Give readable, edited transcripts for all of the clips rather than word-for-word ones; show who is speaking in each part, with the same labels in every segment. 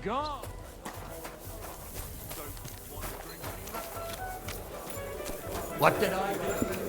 Speaker 1: gone.
Speaker 2: What did I do?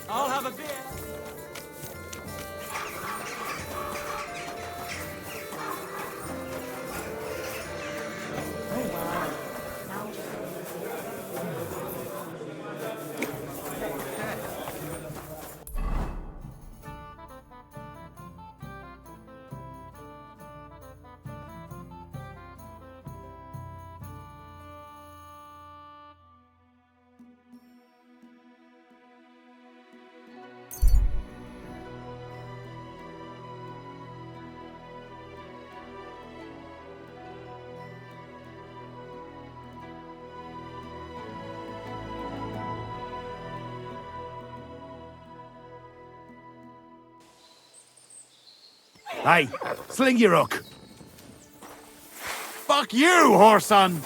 Speaker 1: I'll have a beer.
Speaker 3: Hey, sling your hook. Fuck you, whoreson!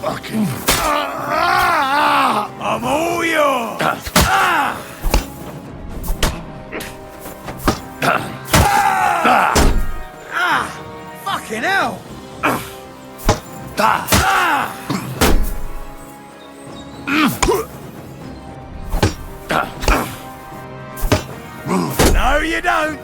Speaker 3: Fucking... I'm all yours!
Speaker 2: Fucking hell!
Speaker 3: No, you don't!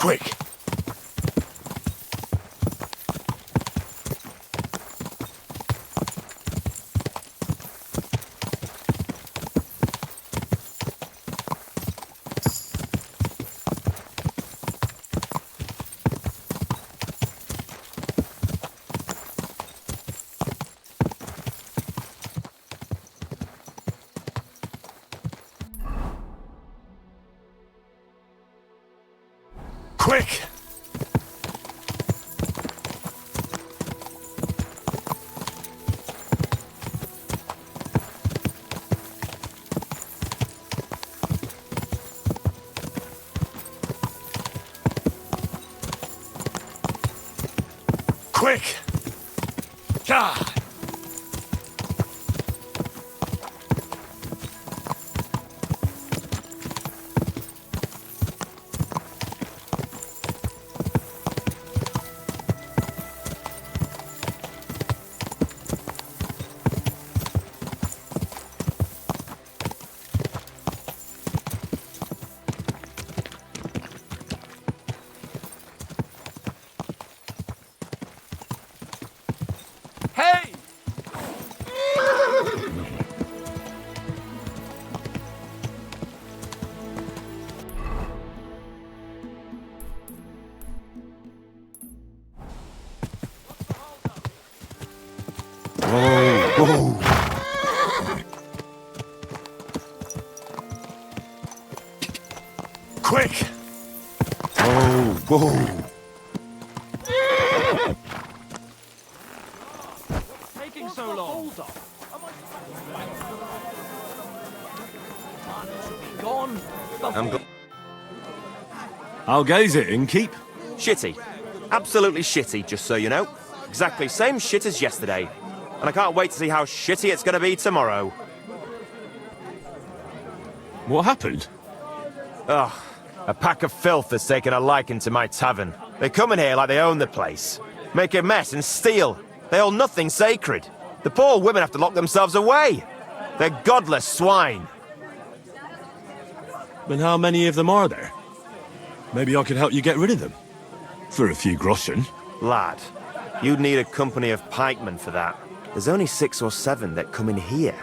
Speaker 3: Quick! Quick! Quick! God!
Speaker 2: Hey!
Speaker 3: Whoa! Quick! Whoa!
Speaker 2: Taking so long. Gone.
Speaker 1: How goes it, innkeep?
Speaker 4: Shitty. Absolutely shitty, just so you know. Exactly same shit as yesterday. And I can't wait to see how shitty it's gonna be tomorrow.
Speaker 1: What happened?
Speaker 4: Ugh. A pack of filth has taken a liking to my tavern. They come in here like they own the place. Make a mess and steal. They hold nothing sacred. The poor women have to lock themselves away. They're godless swine.
Speaker 1: And how many of them are there? Maybe I could help you get rid of them. For a few groschen.
Speaker 4: Lad, you'd need a company of pikemen for that. There's only 6 or 7 that come in here.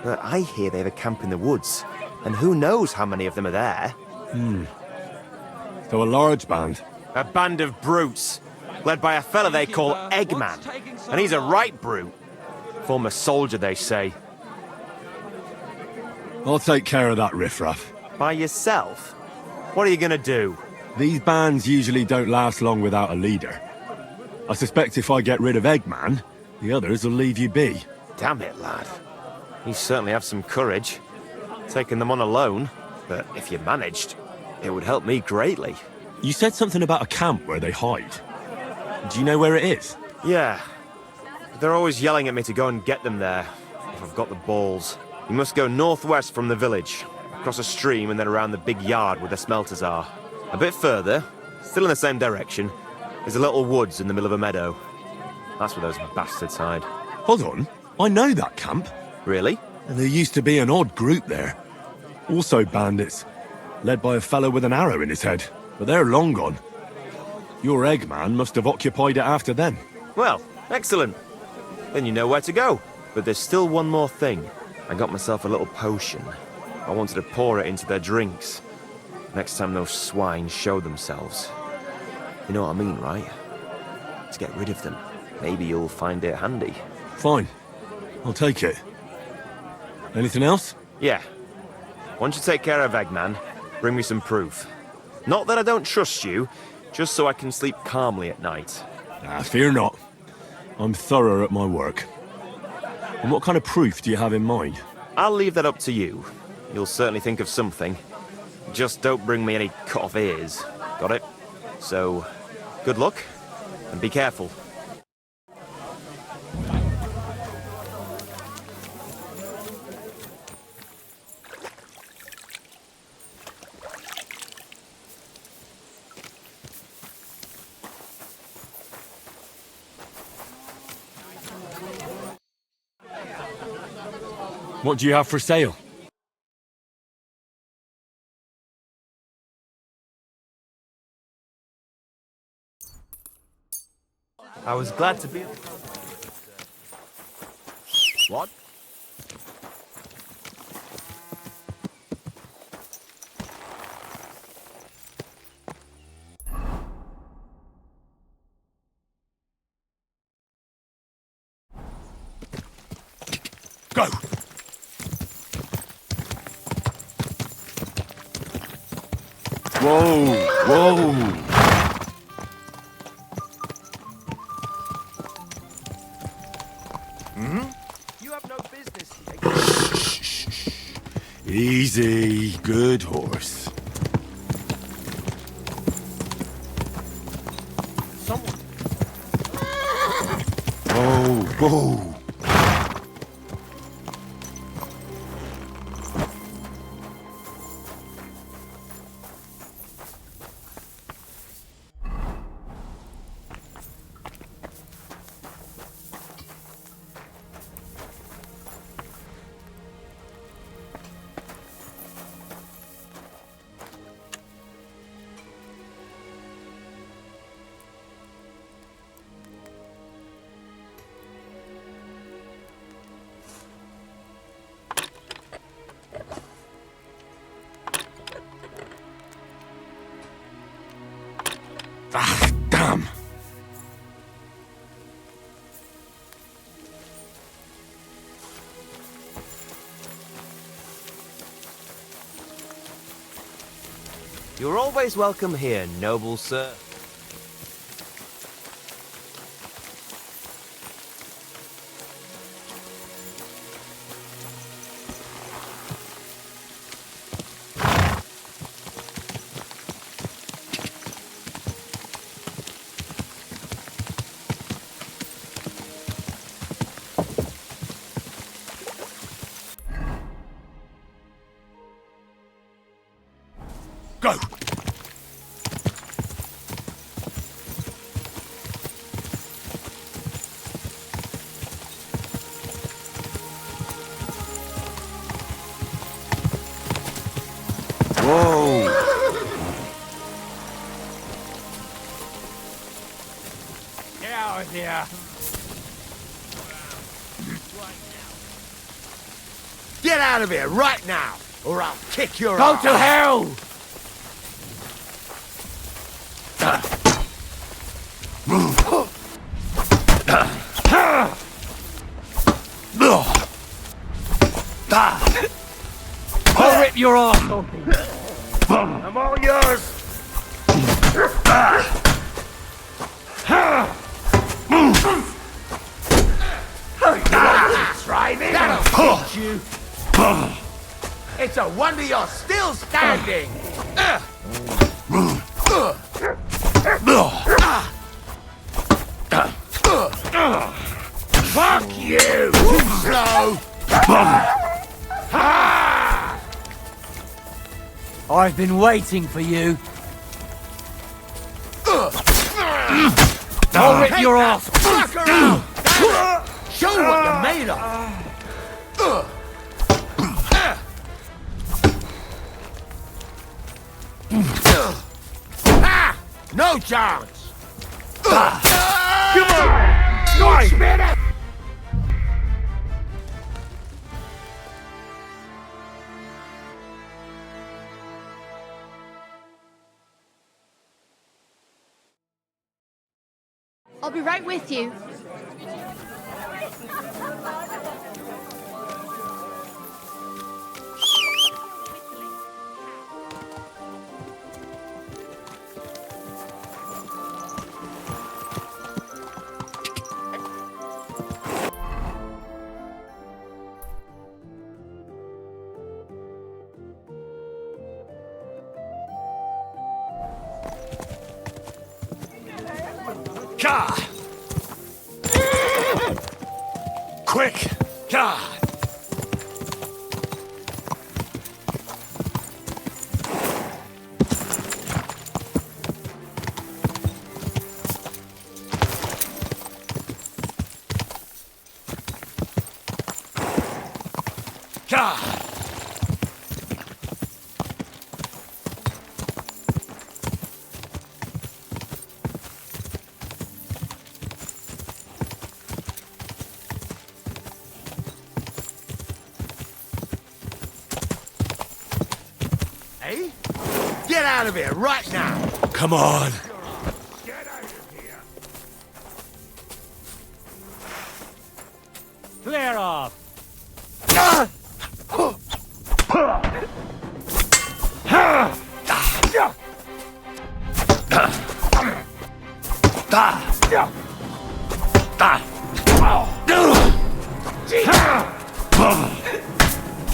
Speaker 4: But I hear they have a camp in the woods. And who knows how many of them are there?
Speaker 1: So a large band.
Speaker 4: A band of brutes, led by a fella they call Eggman. And he's a right brute. Former soldier, they say.
Speaker 1: I'll take care of that riffraff.
Speaker 4: By yourself? What are you gonna do?
Speaker 1: These bands usually don't last long without a leader. I suspect if I get rid of Eggman, the others will leave you be.
Speaker 4: Damn it, lad. You certainly have some courage. Taking them on alone, but if you managed, it would help me greatly.
Speaker 1: You said something about a camp where they hide. Do you know where it is?
Speaker 4: Yeah. They're always yelling at me to go and get them there, if I've got the balls. You must go northwest from the village, across a stream and then around the big yard where the smelters are. A bit further, still in the same direction, is a little woods in the middle of a meadow. That's where those bastards hide.
Speaker 1: Hold on. I know that camp.
Speaker 4: Really?
Speaker 1: And there used to be an odd group there. Also bandits, led by a fellow with an arrow in his head. But they're long gone. Your Eggman must have occupied it after them.
Speaker 4: Well, excellent. Then you know where to go. But there's still one more thing. I got myself a little potion. I wanted to pour it into their drinks. Next time those swine show themselves. You know what I mean, right? To get rid of them. Maybe you'll find it handy.
Speaker 1: Fine. I'll take it. Anything else?
Speaker 4: Yeah. Once you take care of Eggman, bring me some proof. Not that I don't trust you, just so I can sleep calmly at night.
Speaker 1: Fear not. I'm thorough at my work. And what kind of proof do you have in mind?
Speaker 4: I'll leave that up to you. You'll certainly think of something. Just don't bring me any cut-off ears. Got it? So, good luck, and be careful.
Speaker 1: What do you have for sale?
Speaker 4: I was glad to be... What?
Speaker 3: Go!
Speaker 1: Whoa, whoa!
Speaker 4: You have no business.
Speaker 1: Easy, good horse.
Speaker 4: Someone...
Speaker 1: Whoa, whoa! Ah, damn!
Speaker 4: You're always welcome here, noble sir.
Speaker 3: Go!
Speaker 1: Whoa!
Speaker 3: Get out of here!
Speaker 5: Get out of here right now, or I'll kick your
Speaker 3: Go
Speaker 5: ass.
Speaker 3: to hell! I'll rip your arse off!
Speaker 5: I'm all yours. Driving? That'll teach you. It's a wonder you're still standing. Fuck you! Slow.
Speaker 2: I've been waiting for you. I'll rip your ass.
Speaker 5: Fucker out. Show what you're made of. No chance. Come on. Nice minute.
Speaker 6: I'll be right with you.
Speaker 3: Ka! Quick! Ka! Ka!
Speaker 5: Get out of here right now!
Speaker 1: Come on.
Speaker 5: Get out of here!
Speaker 3: Clear off!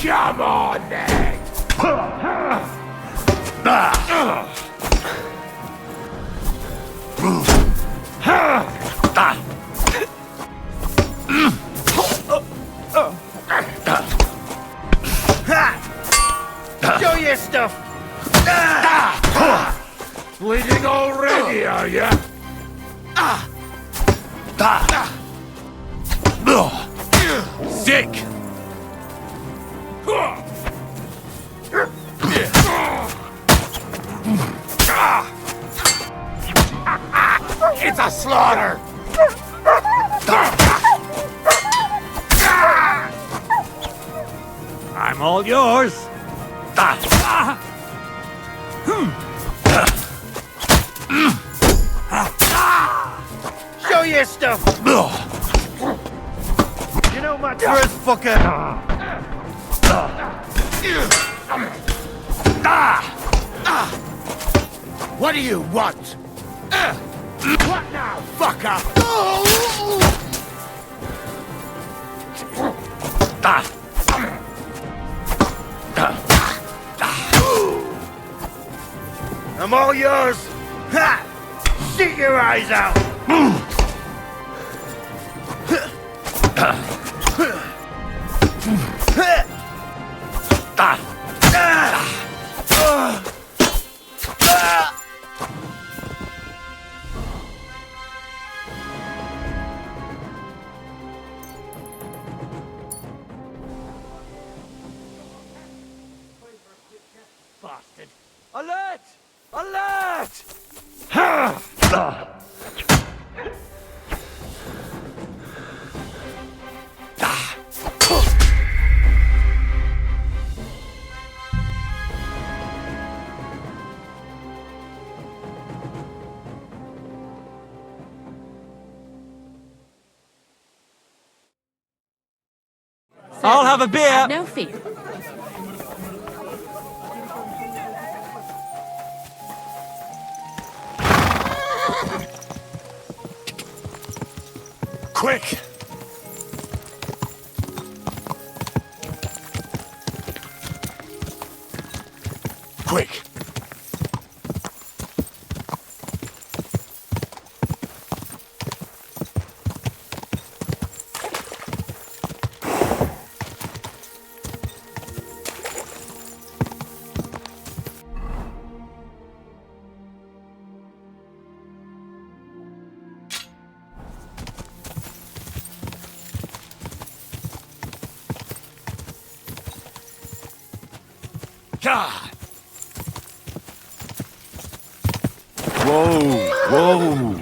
Speaker 5: Come on, then! Show your stuff! Bleeding already, are ya?
Speaker 1: Sick.
Speaker 5: It's a slaughter!
Speaker 3: I'm all yours!
Speaker 5: Show your stuff! You know my first fucker! What do you want? What now, fucker? I'm all yours! Ha! Shoot your eyes out!
Speaker 3: Bastard! Alert! Alert! I'll have a beer!
Speaker 6: No fear.
Speaker 1: Quick. Quick.
Speaker 3: God!
Speaker 1: Whoa, whoa.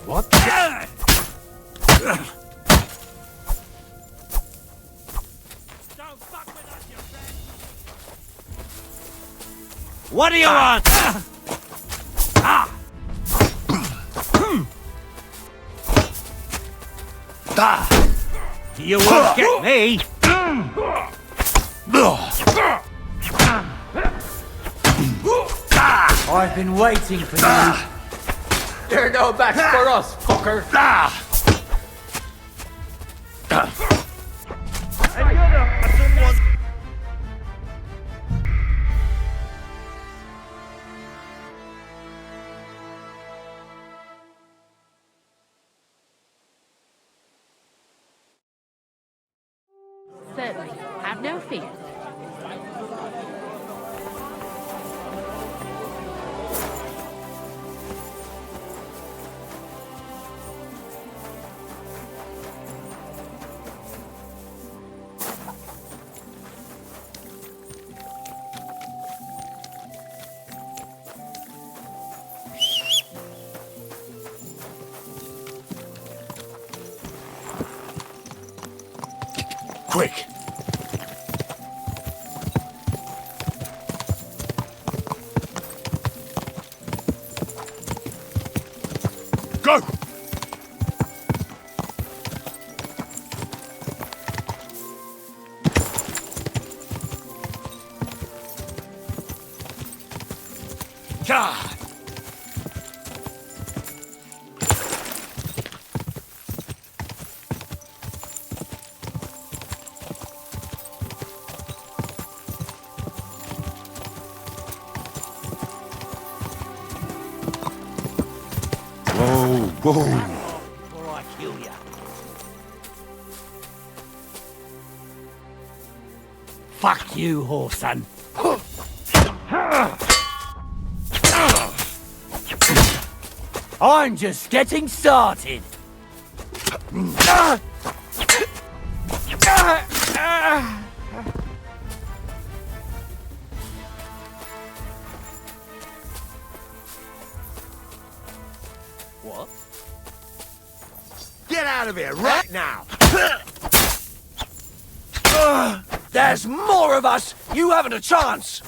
Speaker 1: What?
Speaker 3: What do you want? You won't get me!
Speaker 2: I've been waiting for you.
Speaker 5: You're no match for us, fucker! And you're the awesome one!
Speaker 6: Certainly. Have no fear.
Speaker 5: Quick! Go! God!
Speaker 4: Whoa.
Speaker 2: Before I kill you. Fuck you, whoreson. I'm just getting started. What?
Speaker 5: Get out of here right now! There's more of us! You haven't a chance!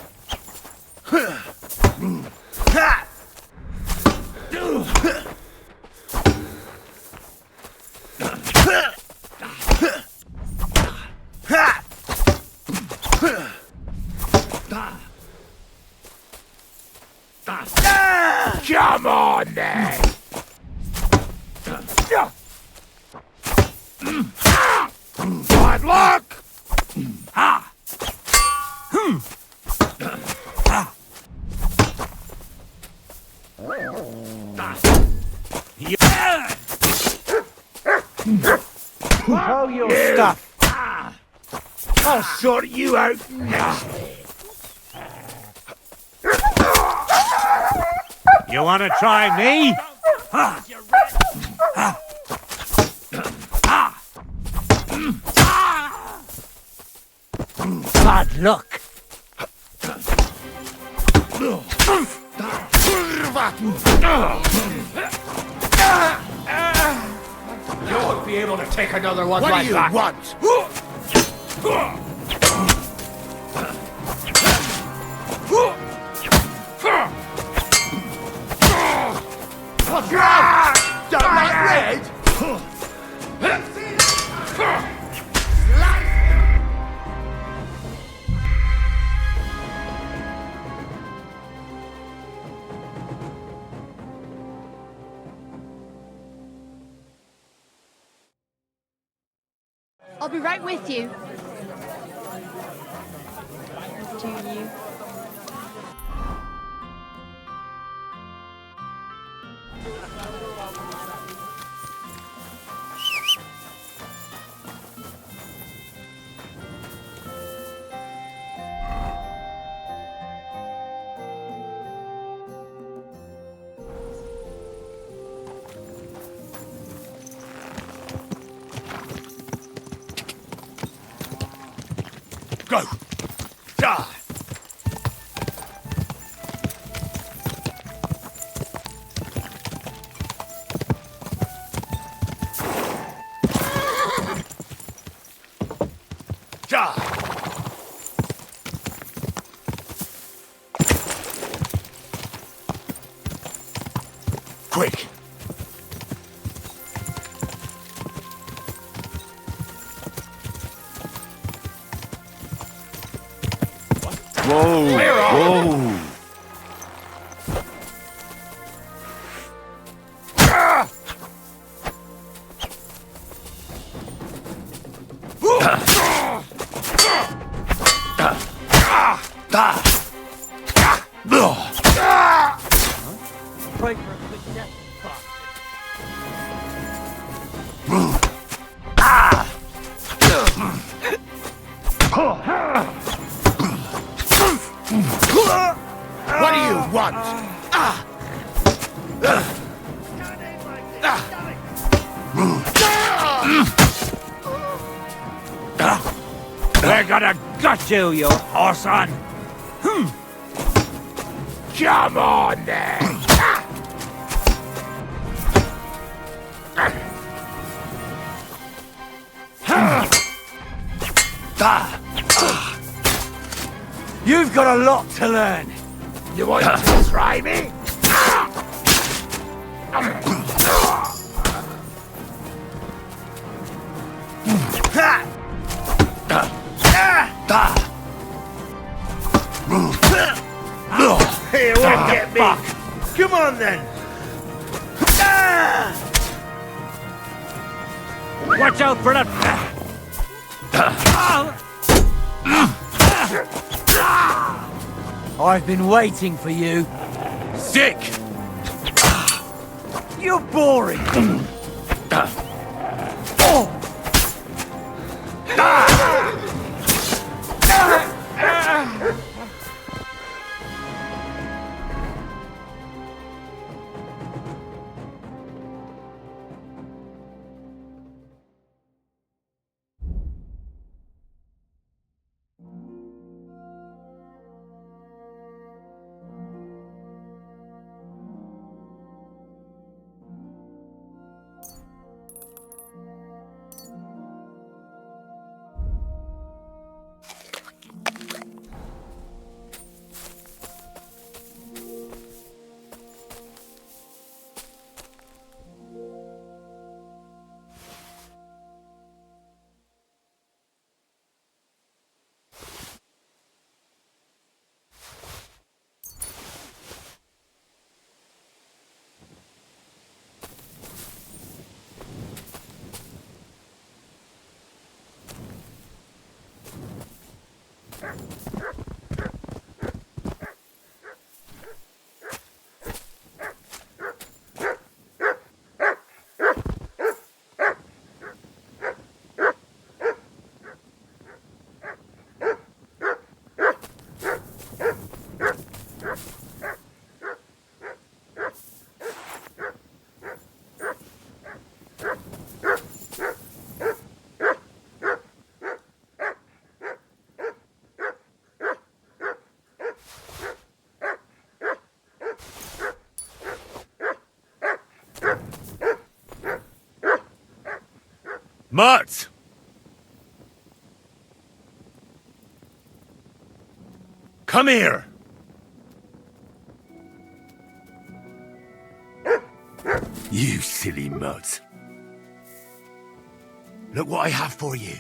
Speaker 5: Come on, then! Bad luck!
Speaker 2: Throw your stuff.
Speaker 5: I'll sort you out now.
Speaker 3: You want to try me?
Speaker 2: Bad luck.
Speaker 5: You won't be able to take another one like that. What do you want? What's wrong? Don't like red?
Speaker 6: I'll be right with you. Do you?
Speaker 5: Go! Die! Die! Quick!
Speaker 4: Whoa.
Speaker 2: Pray for a quick death,
Speaker 5: What do you want?
Speaker 3: We're gonna gut you, you whoreson!
Speaker 5: Come on, then!
Speaker 2: You've got a lot to learn.
Speaker 5: You want to try me?
Speaker 3: Here, won't get me. Come on then. Watch out for that.
Speaker 2: I've been waiting for you.
Speaker 5: Sick!
Speaker 2: You're boring.
Speaker 1: Mutt! Come here! You silly mutt. Look what I have for you.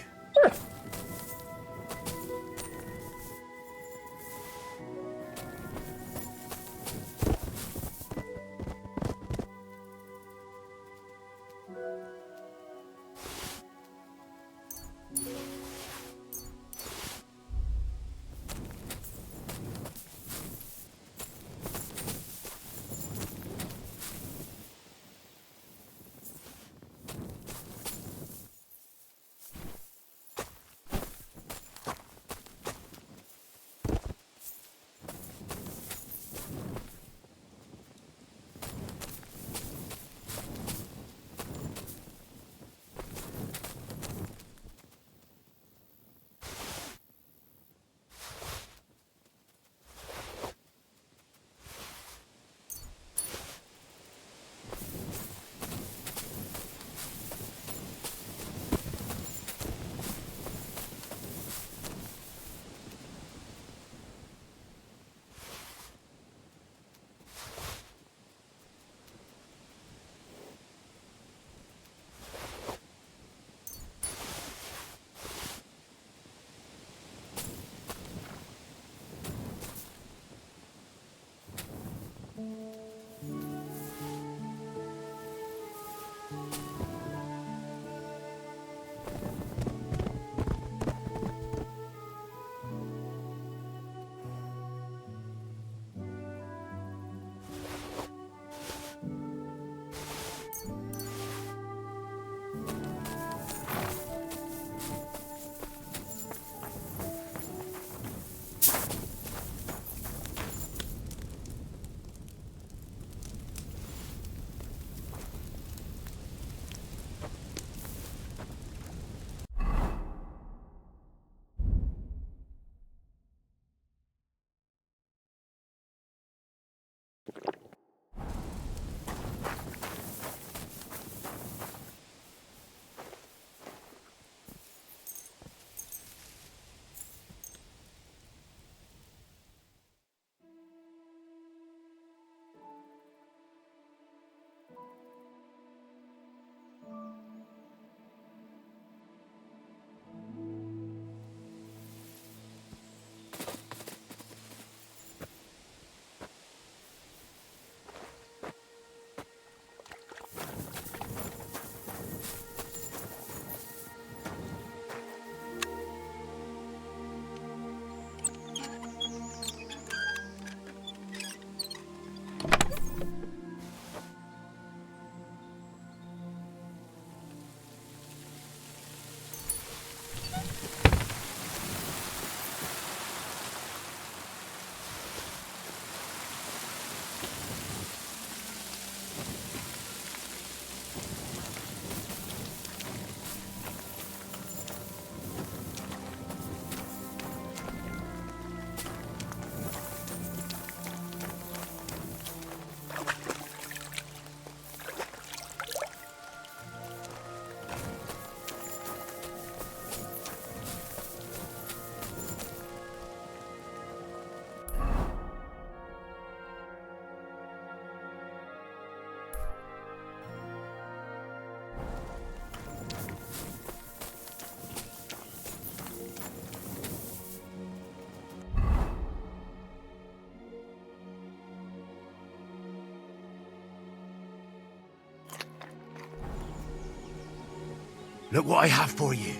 Speaker 5: Look what I have for you.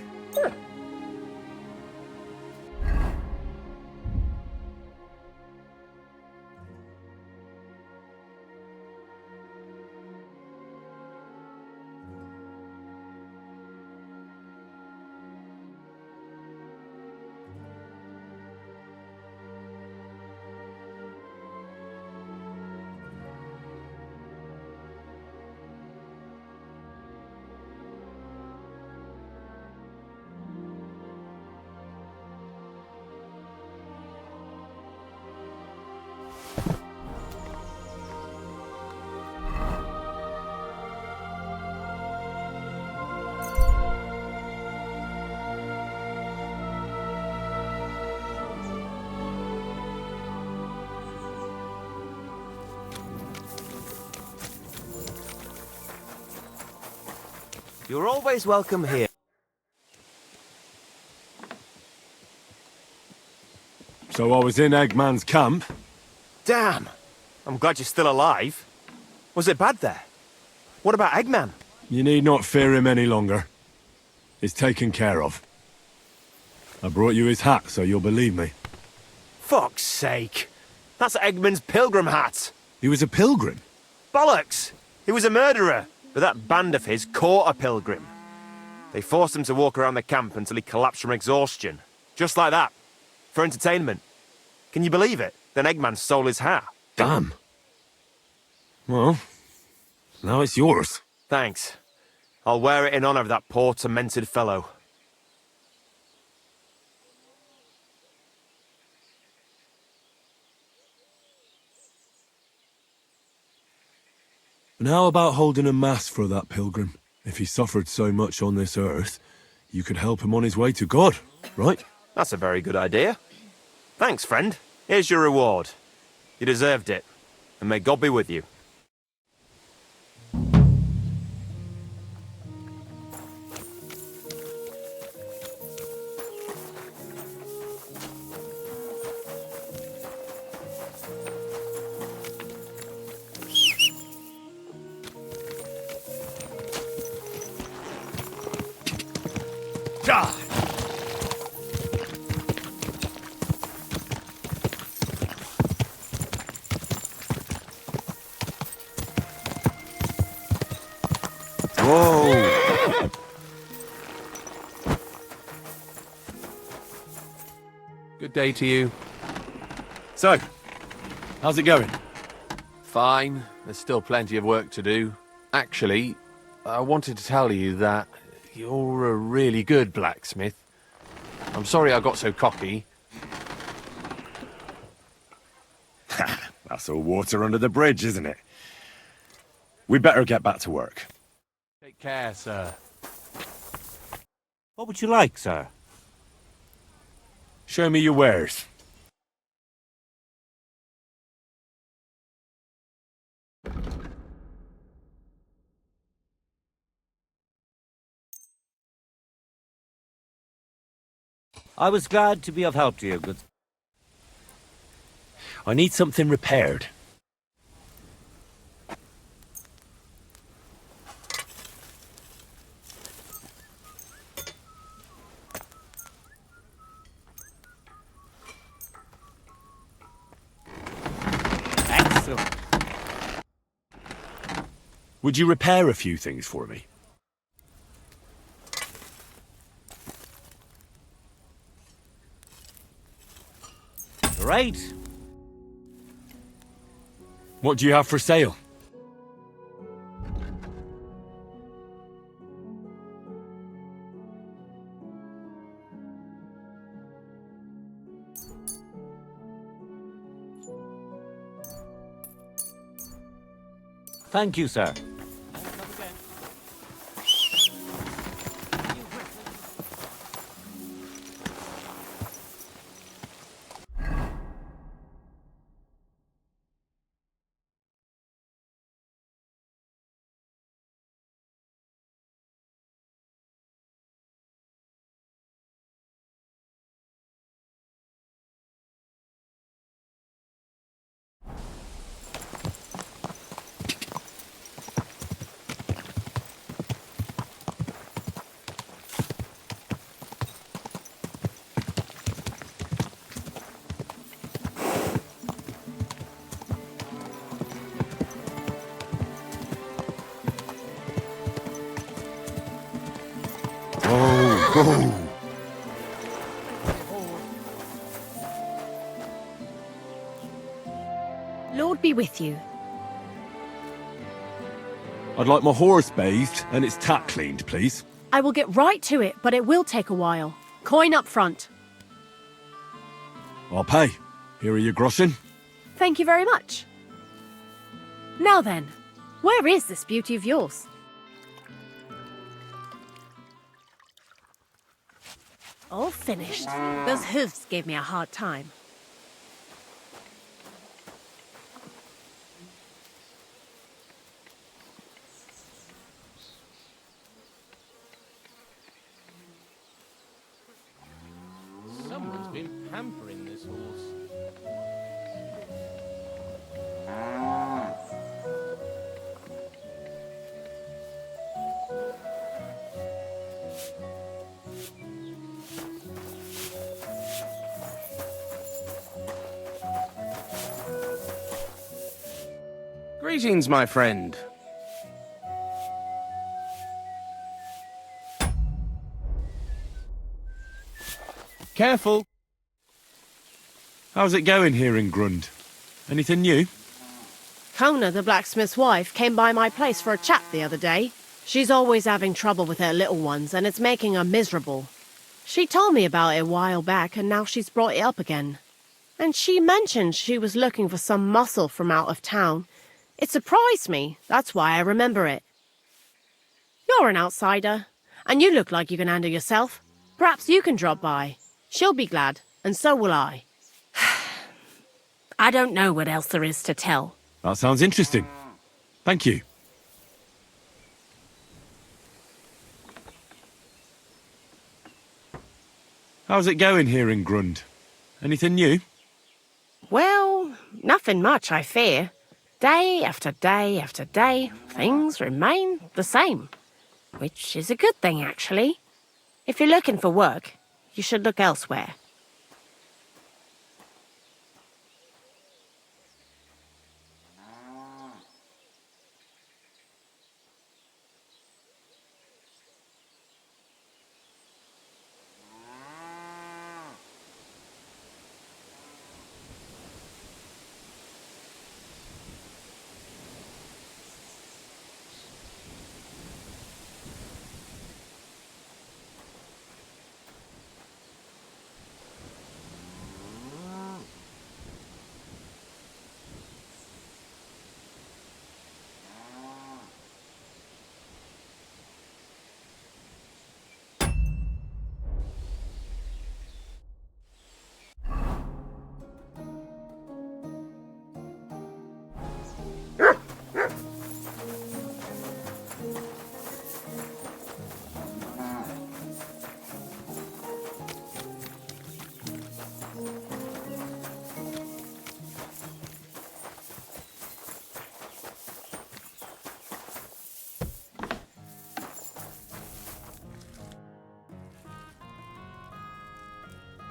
Speaker 4: You're always welcome here.
Speaker 1: So I was in Eggman's camp.
Speaker 4: Damn! I'm glad you're still alive. Was it bad there? What about Eggman?
Speaker 1: You need not fear him any longer. He's taken care of. I brought you his hat, so you'll believe me.
Speaker 4: Fuck's sake! That's Eggman's pilgrim hat!
Speaker 1: He was a pilgrim.
Speaker 4: Bollocks! He was a murderer, but that band of his caught a pilgrim. They forced him to walk around the camp until he collapsed from exhaustion. Just like that. For entertainment. Can you believe it? Then Eggman stole his hat.
Speaker 1: Damn. Well, now it's yours.
Speaker 4: Thanks. I'll wear it in honor of that poor, tormented fellow.
Speaker 1: And how about holding a mass for that pilgrim? If he suffered so much on this earth, you could help him on his way to God, right?
Speaker 4: That's a very good idea. Thanks, friend. Here's your reward. You deserved it. And may God be with you.
Speaker 5: Die!
Speaker 4: Whoa!
Speaker 2: Good day to you.
Speaker 1: So, how's it going?
Speaker 2: Fine. There's still plenty of work to do. Actually, I wanted to tell you that you're a really good blacksmith. I'm sorry I got so cocky.
Speaker 1: That's all water under the bridge, isn't it? We'd better get back to work.
Speaker 2: Take care, sir.
Speaker 3: What would you like, sir?
Speaker 1: Show me your wares.
Speaker 3: I was glad to be of help to you, good.
Speaker 1: I need something repaired.
Speaker 3: Excellent.
Speaker 1: Would you repair a few things for me?
Speaker 3: Great.
Speaker 1: What do you have for sale?
Speaker 3: Thank you, sir.
Speaker 7: Lord be with you.
Speaker 1: I'd like my horse bathed and its tack cleaned, please.
Speaker 7: I will get right to it, but it will take a while. Coin up front.
Speaker 1: I'll pay. Here are your groschen.
Speaker 7: Thank you very much. Now then, where is this beauty of yours? All finished. Those hooves gave me a hard time.
Speaker 2: Someone's been pampering this horse. Greetings, my friend. Careful.
Speaker 1: How's it going here in Grund? Anything new?
Speaker 7: Kona, the blacksmith's wife, came by my place for a chat the other day. She's always having trouble with her little ones, and it's making her miserable. She told me about it a while back, and now she's brought it up again. And she mentioned she was looking for some muscle from out of town. It surprised me, that's why I remember it. You're an outsider, and you look like you can handle yourself. Perhaps you can drop by. She'll be glad, and so will I. I don't know what else there is to tell.
Speaker 1: That sounds interesting. Thank you. How's it going here in Grund? Anything new?
Speaker 7: Well, nothing much, I fear. Day after day after day, things remain the same. Which is a good thing, actually. If you're looking for work, you should look elsewhere.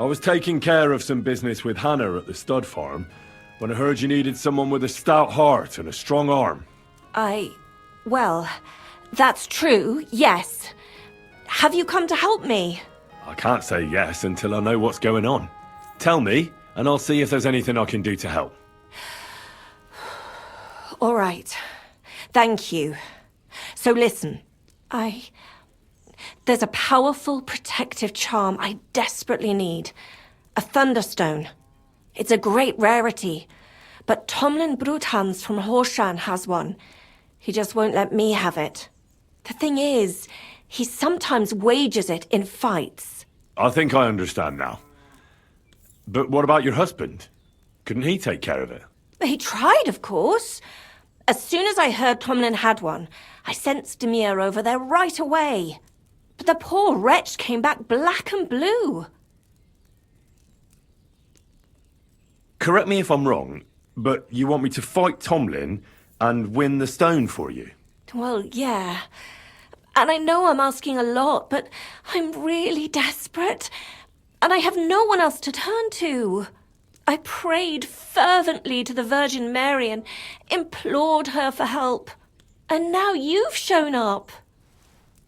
Speaker 1: I was taking care of some business with Hannah at the stud farm when I heard you needed someone with a stout heart and a strong arm.
Speaker 8: Well, that's true, yes. Have you come to help me?
Speaker 1: I can't say yes until I know what's going on. Tell me, and I'll see if there's anything I can do to help.
Speaker 8: All right. Thank you. So listen, there's a powerful protective charm I desperately need. A Thunderstone. It's a great rarity. But Thomlin Bruthans from Horshan has one. He just won't let me have it. The thing is, he sometimes wages it in fights.
Speaker 1: I think I understand now. But what about your husband? Couldn't he take care of it?
Speaker 8: He tried, of course. As soon as I heard Thomlin had one, I sent Stamir over there right away. But the poor wretch came back black and blue.
Speaker 1: Correct me if I'm wrong, but you want me to fight Thomlin and win the stone for you?
Speaker 8: Well, yeah. And I know I'm asking a lot, but I'm really desperate. And I have no one else to turn to. I prayed fervently to the Virgin Mary and implored her for help. And now you've shown up.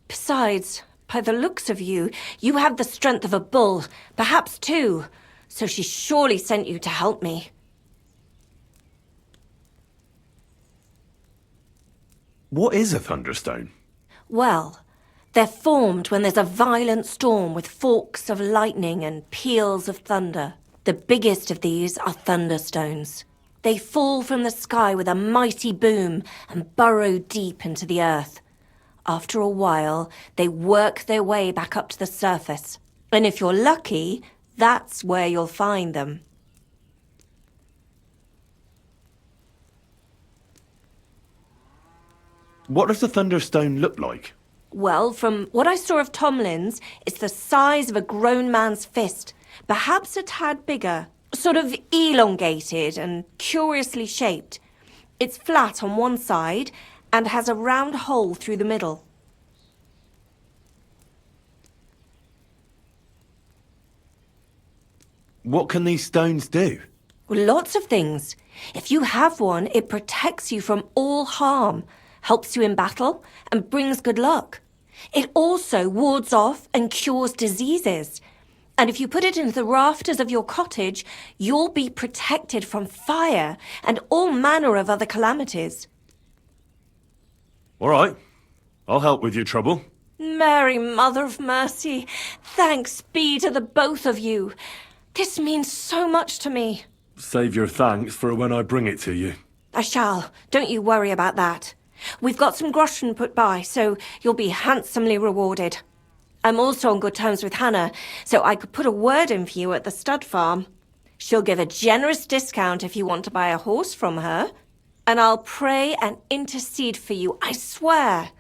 Speaker 8: Besides, By the looks of you, you have the strength of a bull, perhaps two. So she surely sent you to help me.
Speaker 1: What is a Thunderstone?
Speaker 8: Well, they're formed when there's a violent storm with forks of lightning and peals of thunder. The biggest of these are Thunderstones. They fall from the sky with a mighty boom and burrow deep into the earth. After a while, they work their way back up to the surface. And if you're lucky, that's where you'll find them.
Speaker 1: What does the Thunderstone look like?
Speaker 8: Well, from what I saw of Thomlin's, it's the size of a grown man's fist, perhaps a tad bigger, sort of elongated and curiously shaped. It's flat on one side and has a round hole through the middle.
Speaker 1: What can these stones do?
Speaker 8: Well, lots of things. If you have one, it protects you from all harm, helps you in battle, and brings good luck. It also wards off and cures diseases. And if you put it into the rafters of your cottage, you'll be protected from fire and all manner of other calamities.
Speaker 1: All right. I'll help with your trouble.
Speaker 8: Mary, Mother of Mercy, thanks be to the both of you. This means so much to me.
Speaker 1: Save your thanks for when I bring it to you.
Speaker 8: I shall. Don't you worry about that. We've got some groschen put by, so you'll be handsomely rewarded. I'm also on good terms with Hannah, so I could put a word in for you at the stud farm. She'll give a generous discount if you want to buy a horse from her. And I'll pray and intercede for you, I swear.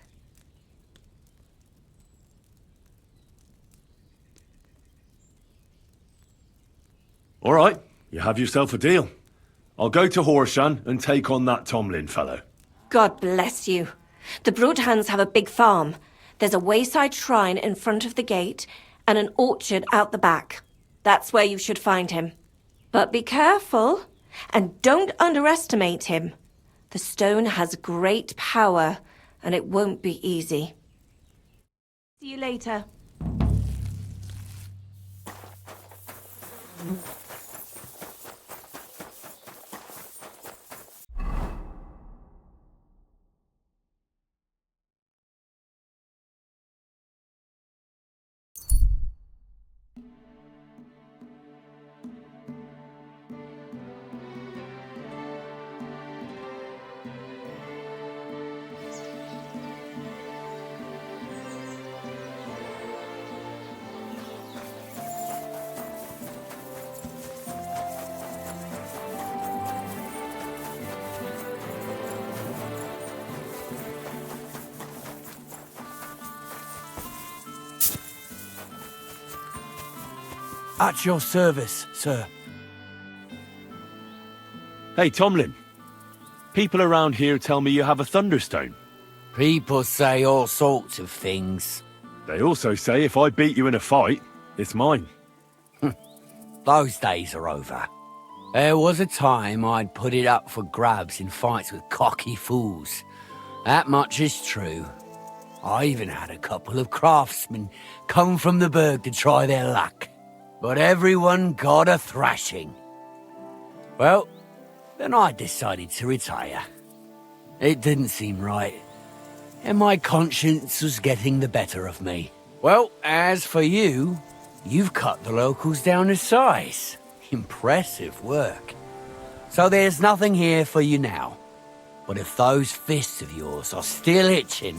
Speaker 1: All right. You have yourself a deal. I'll go to Horshan and take on that Thomlin fellow.
Speaker 8: God bless you. The Broadhands have a big farm. There's a wayside shrine in front of the gate and an orchard out the back. That's where you should find him. But be careful and don't underestimate him. The stone has great power and it won't be easy. See you later.
Speaker 3: At your service, sir.
Speaker 1: Hey, Thomlin. People around here tell me you have a Thunderstone.
Speaker 3: People say all sorts of things.
Speaker 1: They also say if I beat you in a fight, it's mine.
Speaker 3: Those days are over. There was a time I'd put it up for grabs in fights with cocky fools. That much is true. I even had a couple of craftsmen come from the burg to try their luck. But everyone got a thrashing. Well, then I decided to retire. It didn't seem right, and my conscience was getting the better of me. Well, as for you, you've cut the locals down to size. Impressive work. So there's nothing here for you now. But if those fists of yours are still itching,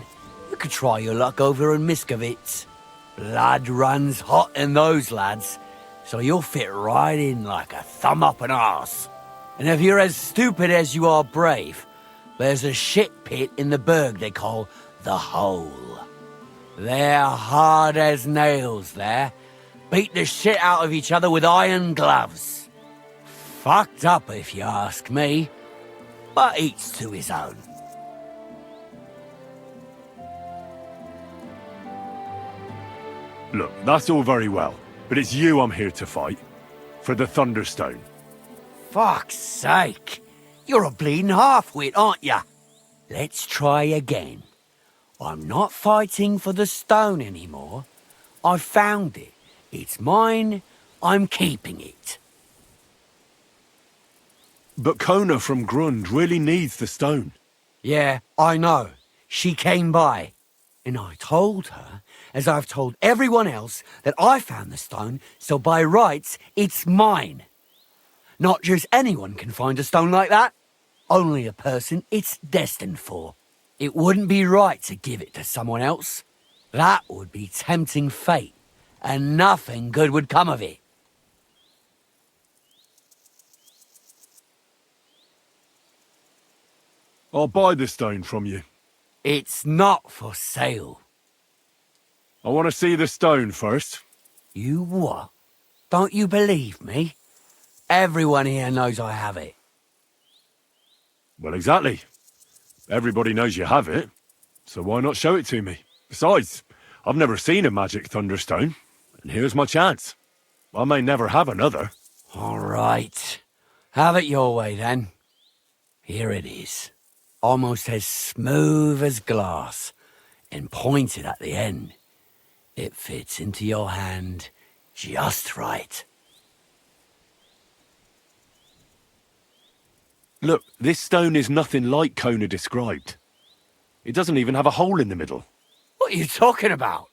Speaker 3: you could try your luck over in Miskovitz. Blood runs hot in those lads, so you'll fit right in like a thumb up an arse. And if you're as stupid as you are brave, there's a shit pit in the burg they call the Hole. They're hard as nails there. Beat the shit out of each other with iron gloves. Fucked up if you ask me, but each to his own.
Speaker 1: Look, that's all very well, but it's you I'm here to fight. For the Thunderstone.
Speaker 3: Fuck's sake. You're a bleeding half-wit, aren't ya? Let's try again. I'm not fighting for the stone anymore. I found it. It's mine. I'm keeping it.
Speaker 1: But Kona from Grund really needs the stone.
Speaker 3: Yeah, I know. She came by. And I told her, as I've told everyone else, that I found the stone, so by rights, it's mine. Not just anyone can find a stone like that. Only a person it's destined for. It wouldn't be right to give it to someone else. That would be tempting fate, and nothing good would come of it.
Speaker 1: I'll buy the stone from you.
Speaker 3: It's not for sale.
Speaker 1: I want to see the stone first.
Speaker 3: You what? Don't you believe me? Everyone here knows I have it.
Speaker 1: Well, exactly. Everybody knows you have it, so why not show it to me? Besides, I've never seen a magic Thunderstone, and here's my chance. I may never have another.
Speaker 3: All right. Have it your way, then. Here it is. Almost as smooth as glass, and pointed at the end. It fits into your hand just right.
Speaker 1: Look, this stone is nothing like Kona described. It doesn't even have a hole in the middle.
Speaker 3: What are you talking about?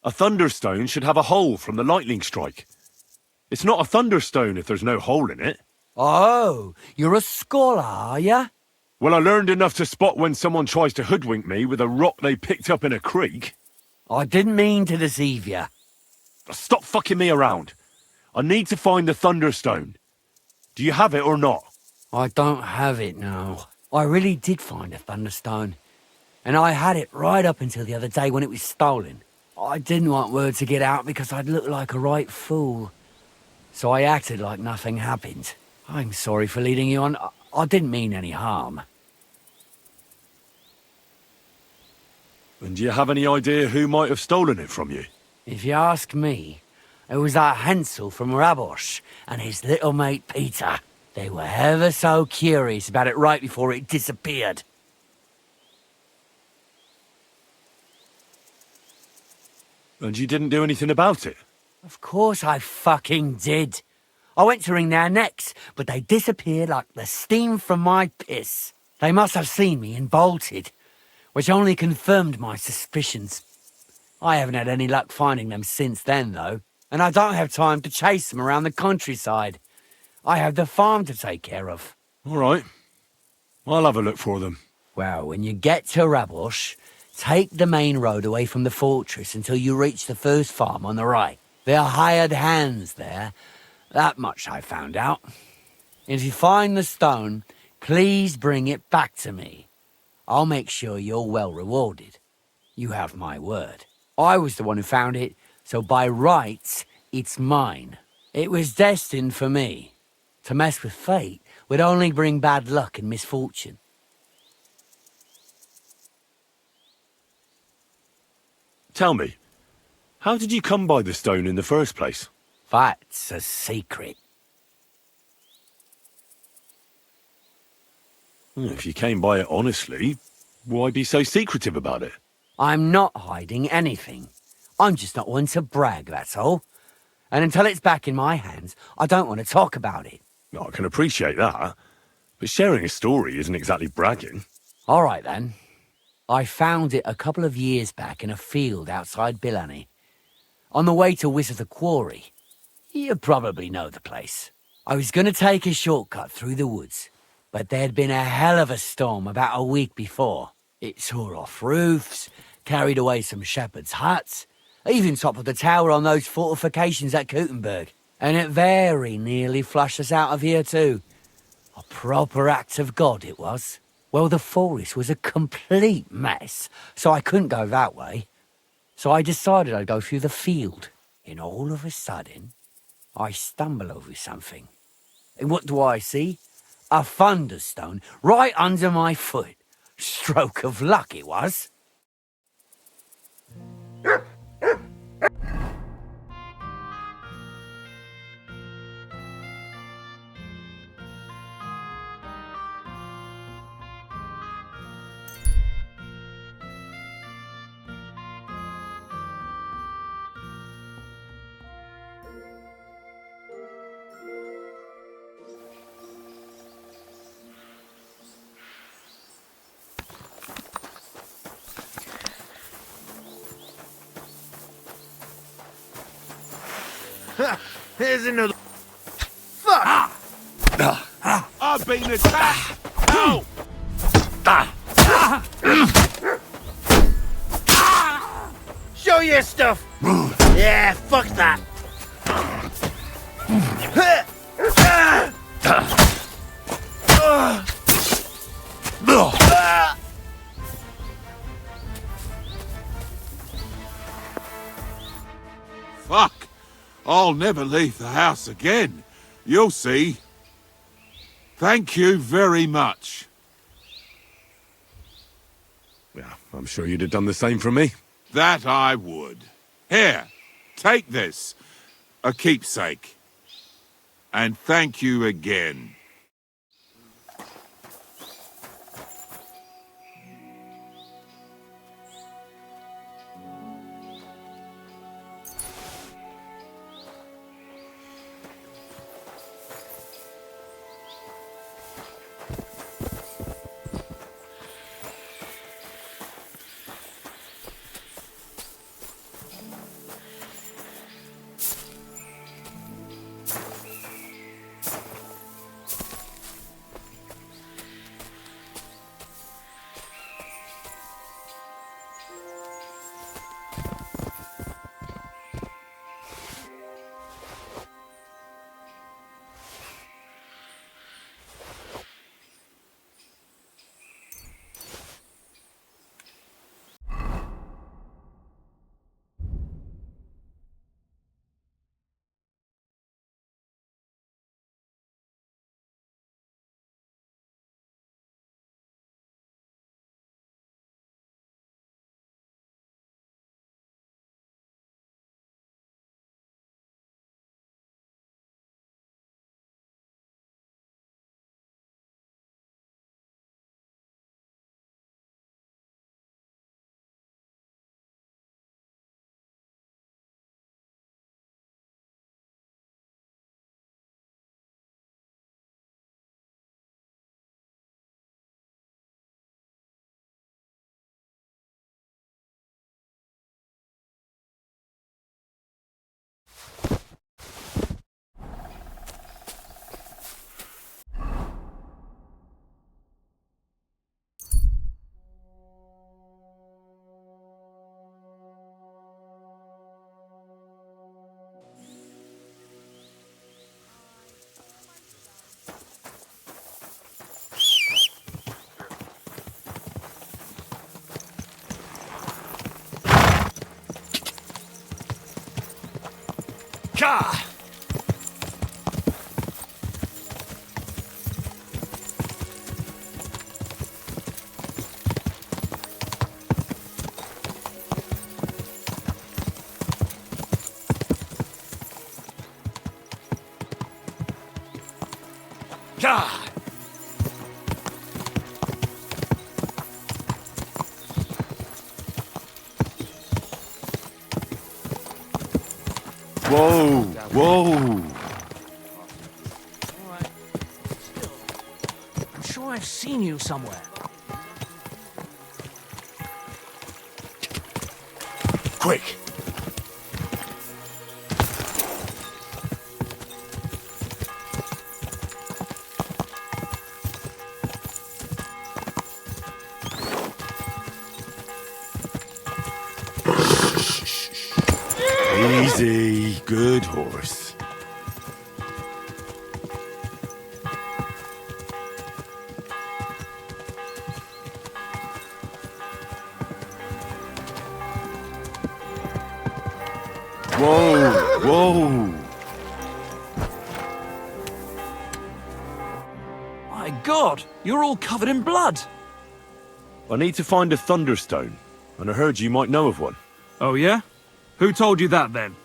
Speaker 1: A Thunderstone should have a hole from the lightning strike. It's not a Thunderstone if there's no hole in it.
Speaker 3: Oh, you're a scholar, are ya?
Speaker 1: Well, I learned enough to spot when someone tries to hoodwink me with a rock they picked up in a creek.
Speaker 3: I didn't mean to deceive you.
Speaker 1: Stop fucking me around. I need to find the Thunderstone. Do you have it or not?
Speaker 3: I don't have it now. I really did find a Thunderstone. And I had it right up until the other day when it was stolen. I didn't want word to get out because I'd look like a right fool. So I acted like nothing happened. I'm sorry for leading you on. I didn't mean any harm.
Speaker 1: And do you have any idea who might have stolen it from you?
Speaker 3: If you ask me, it was that Hansel from Rabosh and his little mate Peter. They were ever so curious about it right before it disappeared.
Speaker 1: And you didn't do anything about it?
Speaker 3: Of course I fucking did. I went to wring their necks, but they disappeared like the steam from my piss. They must have seen me and bolted, which only confirmed my suspicions. I haven't had any luck finding them since then, though, and I don't have time to chase them around the countryside. I have the farm to take care of.
Speaker 1: All right. I'll have a look for them.
Speaker 3: Well, when you get to Rabosh, take the main road away from the fortress until you reach the first farm on the right. There are hired hands there. That much I found out. If you find the stone, please bring it back to me. I'll make sure you're well rewarded. You have my word. I was the one who found it, so by rights, it's mine. It was destined for me. To mess with fate would only bring bad luck and misfortune.
Speaker 1: Tell me, how did you come by the stone in the first place?
Speaker 3: That's a secret.
Speaker 1: If you came by it honestly, why be so secretive about it?
Speaker 3: I'm not hiding anything. I'm just not one to brag, that's all. And until it's back in my hands, I don't want to talk about it.
Speaker 1: I can appreciate that, but sharing a story isn't exactly bragging.
Speaker 3: All right, then. I found it a couple of years back in a field outside Billany. On the way to Wizard the Quarry. You probably know the place. I was going to take a shortcut through the woods, but there'd been a hell of a storm about a week before. It tore off roofs, carried away some shepherds' huts, even toppled the tower on those fortifications at Kuttenberg. And it very nearly flushed us out of here too. A proper act of God it was. Well, the forest was a complete mess, so I couldn't go that way. So I decided I'd go through the field. And all of a sudden, I stumble over something. And what do I see? A Thunderstone right under my foot. Stroke of luck it was.
Speaker 5: Here's another. Fuck! I've been attacked! Ow! Show your stuff! Yeah, fuck that!
Speaker 9: Fuck! I'll never leave the house again. You'll see. Thank you very much.
Speaker 1: Yeah, I'm sure you'd have done the same for me.
Speaker 9: That I would. Here, take this. A keepsake. And thank you again.
Speaker 3: Gah! Gah!
Speaker 1: Whoa! Whoa!
Speaker 10: I'm sure I've seen you somewhere.
Speaker 1: Quick! Easy, good horse. Whoa, whoa.
Speaker 10: My God, you're all covered in blood.
Speaker 1: I need to find a Thunderstone, and I heard you might know of one.
Speaker 10: Oh, yeah? Who told you that, then?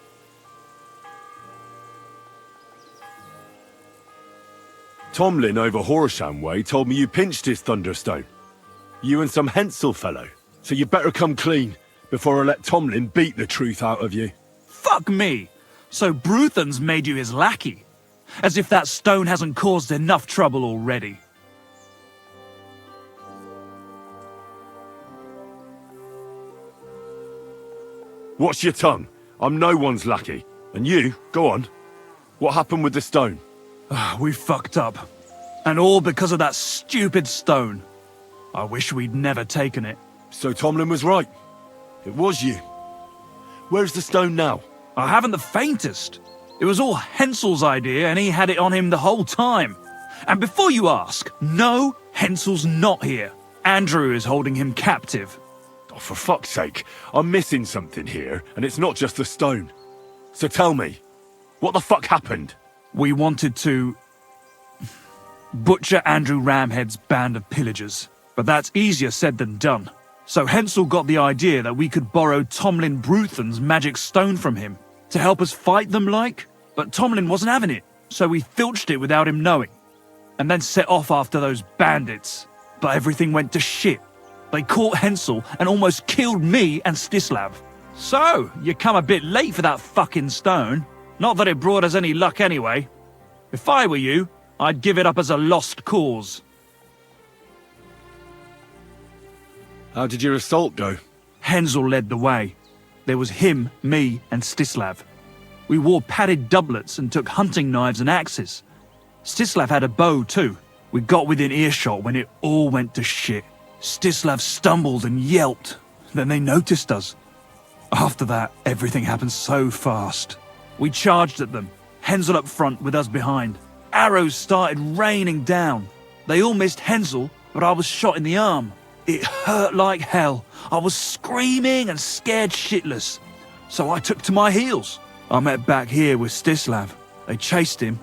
Speaker 1: Thomlin over Horsham way told me you pinched his Thunderstone. You and some Hensel fellow. So you better come clean before I let Thomlin beat the truth out of you.
Speaker 10: Fuck me! So Bruthan's made you his lackey? As if that stone hasn't caused enough trouble already.
Speaker 1: Watch your tongue. I'm no one's lackey. And you, go on. What happened with the stone?
Speaker 10: We fucked up. And all because of that stupid stone. I wish we'd never taken it.
Speaker 1: So Thomlin was right. It was you. Where's the stone now?
Speaker 10: I haven't the faintest. It was all Hensel's idea and he had it on him the whole time. And before you ask, no, Hensel's not here. Andrew is holding him captive.
Speaker 1: Oh, for fuck's sake, I'm missing something here, and it's not just the stone. So tell me, what the fuck happened?
Speaker 10: We wanted to butcher Andrew Ramhead's band of pillagers, but that's easier said than done. So Hensel got the idea that we could borrow Thomlin Bruthan's magic stone from him to help us fight them but Thomlin wasn't having it, so we filched it without him knowing, and then set off after those bandits. But everything went to shit. They caught Hensel and almost killed me and Stislav. So, you come a bit late for that fucking stone. Not that it brought us any luck anyway. If I were you, I'd give it up as a lost cause.
Speaker 1: How did your assault go?
Speaker 10: Hensel led the way. There was him, me, and Stislav. We wore padded doublets and took hunting knives and axes. Stislav had a bow too. We got within earshot when it all went to shit. Stislav stumbled and yelped. Then they noticed us. After that, everything happened so fast. We charged at them, Hensel up front with us behind. Arrows started raining down. They all missed Hensel, but I was shot in the arm. It hurt like hell. I was screaming and scared shitless. So I took to my heels. I met back here with Stislav. They chased him,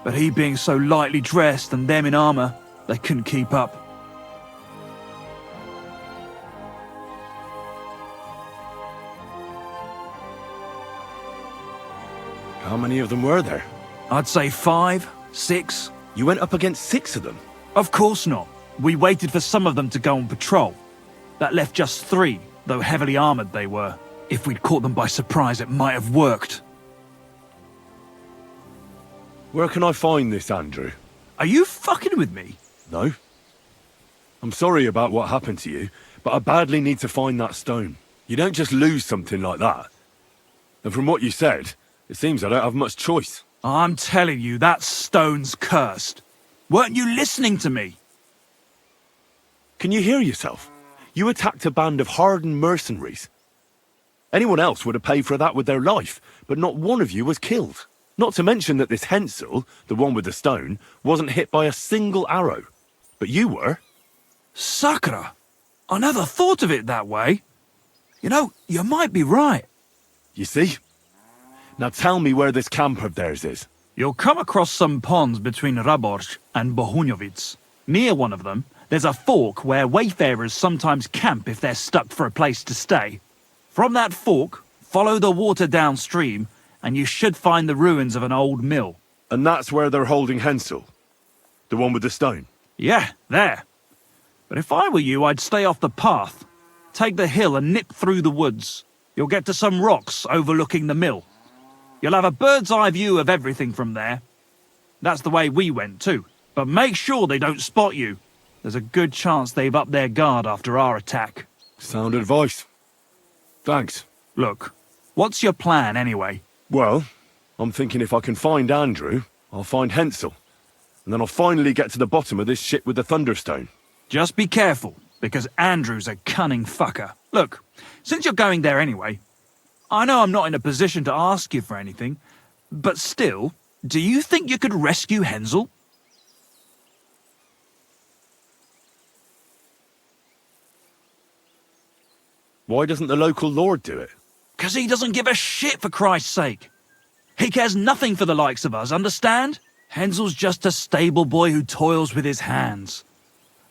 Speaker 10: but he being so lightly dressed and them in armor, they couldn't keep up.
Speaker 1: How many of them were there?
Speaker 10: I'd say 5, 6.
Speaker 1: You went up against 6 of them?
Speaker 10: Of course not. We waited for some of them to go on patrol. That left just 3, though heavily armored they were. If we'd caught them by surprise, it might have worked.
Speaker 1: Where can I find this, Andrew?
Speaker 10: Are you fucking with me?
Speaker 1: No. I'm sorry about what happened to you, but I badly need to find that stone. You don't just lose something like that. And from what you said, it seems I don't have much choice.
Speaker 10: I'm telling you, that stone's cursed. Weren't you listening to me?
Speaker 1: Can you hear yourself? You attacked a band of hardened mercenaries. Anyone else would have paid for that with their life, but not one of you was killed. Not to mention that this Hensel, the one with the stone, wasn't hit by a single arrow. But you were.
Speaker 10: Sakura! I never thought of it that way. You know, you might be right.
Speaker 1: You see? Now tell me where this camp of theirs is.
Speaker 10: You'll come across some ponds between Raborj and Bohunjovic. Near one of them, there's a fork where wayfarers sometimes camp if they're stuck for a place to stay. From that fork, follow the water downstream, and you should find the ruins of an old mill.
Speaker 1: And that's where they're holding Hensel? The one with the stone?
Speaker 10: Yeah, there. But if I were you, I'd stay off the path. Take the hill and nip through the woods. You'll get to some rocks overlooking the mill. You'll have a bird's eye view of everything from there. That's the way we went too. But make sure they don't spot you. There's a good chance they've upped their guard after our attack.
Speaker 1: Sound advice. Thanks.
Speaker 10: Look, what's your plan anyway?
Speaker 1: Well, I'm thinking if I can find Andrew, I'll find Hensel. And then I'll finally get to the bottom of this shit with the Thunderstone.
Speaker 10: Just be careful, because Andrew's a cunning fucker. Look, since you're going there anyway, I know I'm not in a position to ask you for anything, but still, do you think you could rescue Hensel?
Speaker 1: Why doesn't the local lord do it?
Speaker 10: 'Cause he doesn't give a shit, for Christ's sake. He cares nothing for the likes of us, understand? Hensel's just a stable boy who toils with his hands.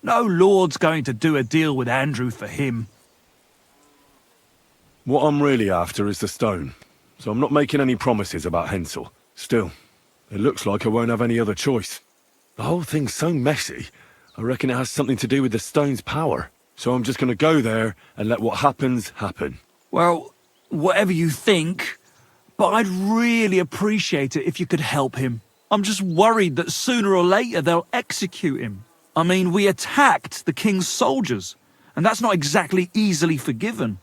Speaker 10: No lord's going to do a deal with Andrew for him.
Speaker 1: What I'm really after is the stone, so I'm not making any promises about Hensel. Still, it looks like I won't have any other choice. The whole thing's so messy, I reckon it has something to do with the stone's power. So I'm just going to go there and let what happens happen.
Speaker 10: Well, whatever you think, but I'd really appreciate it if you could help him. I'm just worried that sooner or later they'll execute him. I mean, we attacked the king's soldiers, and that's not exactly easily forgiven.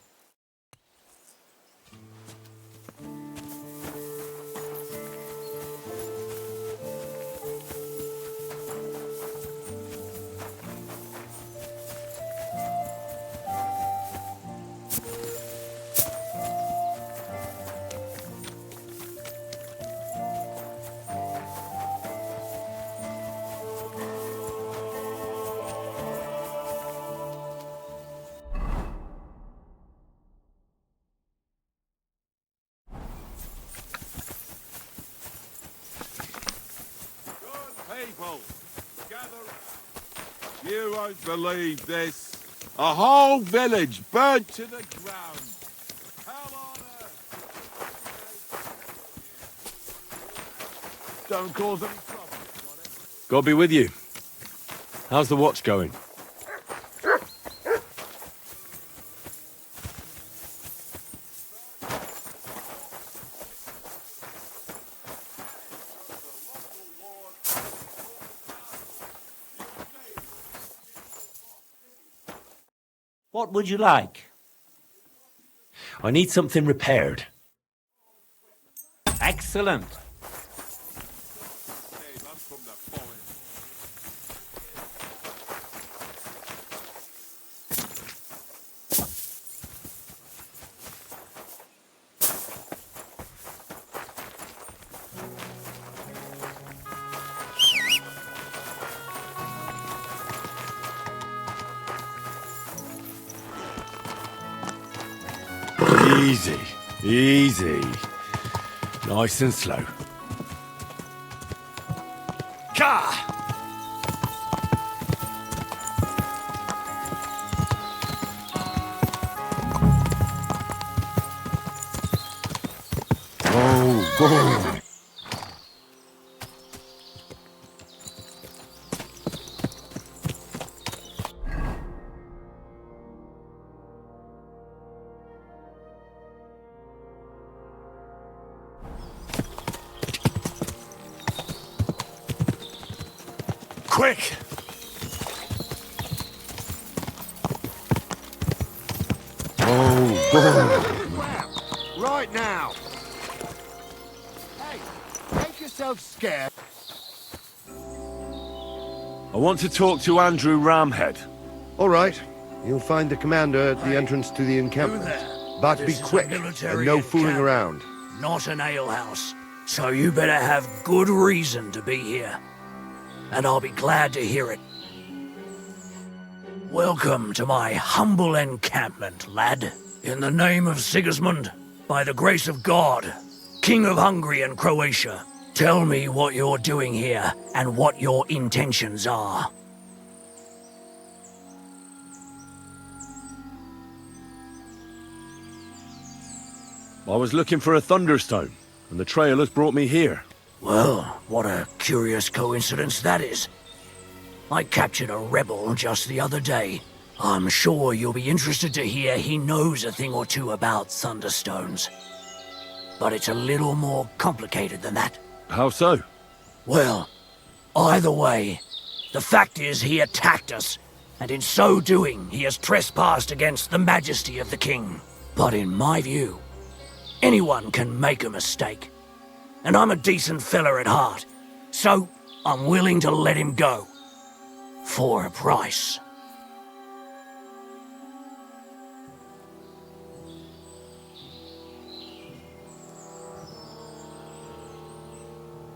Speaker 9: all, gather round. You won't believe this. A whole village burnt to the ground. Hell on earth. Don't cause any trouble.
Speaker 1: God be with you. How's the watch going?
Speaker 11: What would you like?
Speaker 1: I need something repaired.
Speaker 11: Excellent.
Speaker 1: Easy, easy. Nice and slow. Ka! Oh, boom. Quick! Oh, boom.
Speaker 5: Right now! Hey, make yourself scarce.
Speaker 1: I want to talk to Andrew Ramhead.
Speaker 12: All right. You'll find the commander at the entrance to the encampment. But be quick, and no fooling around.
Speaker 13: Not an alehouse, so you better have good reason to be here. And I'll be glad to hear it. Welcome to my humble encampment, lad. In the name of Sigismund, by the grace of God, King of Hungary and Croatia, tell me what you're doing here and what your intentions are.
Speaker 1: I was looking for a Thunderstone, and the trail has brought me here.
Speaker 13: Well, what a curious coincidence that is. I captured a rebel just the other day. I'm sure you'll be interested to hear he knows a thing or two about Thunderstones. But it's a little more complicated than that.
Speaker 1: How so?
Speaker 13: Well, either way, the fact is he attacked us, and in so doing he has trespassed against the majesty of the king. But in my view, anyone can make a mistake. And I'm a decent fella at heart, so I'm willing to let him go. For a price.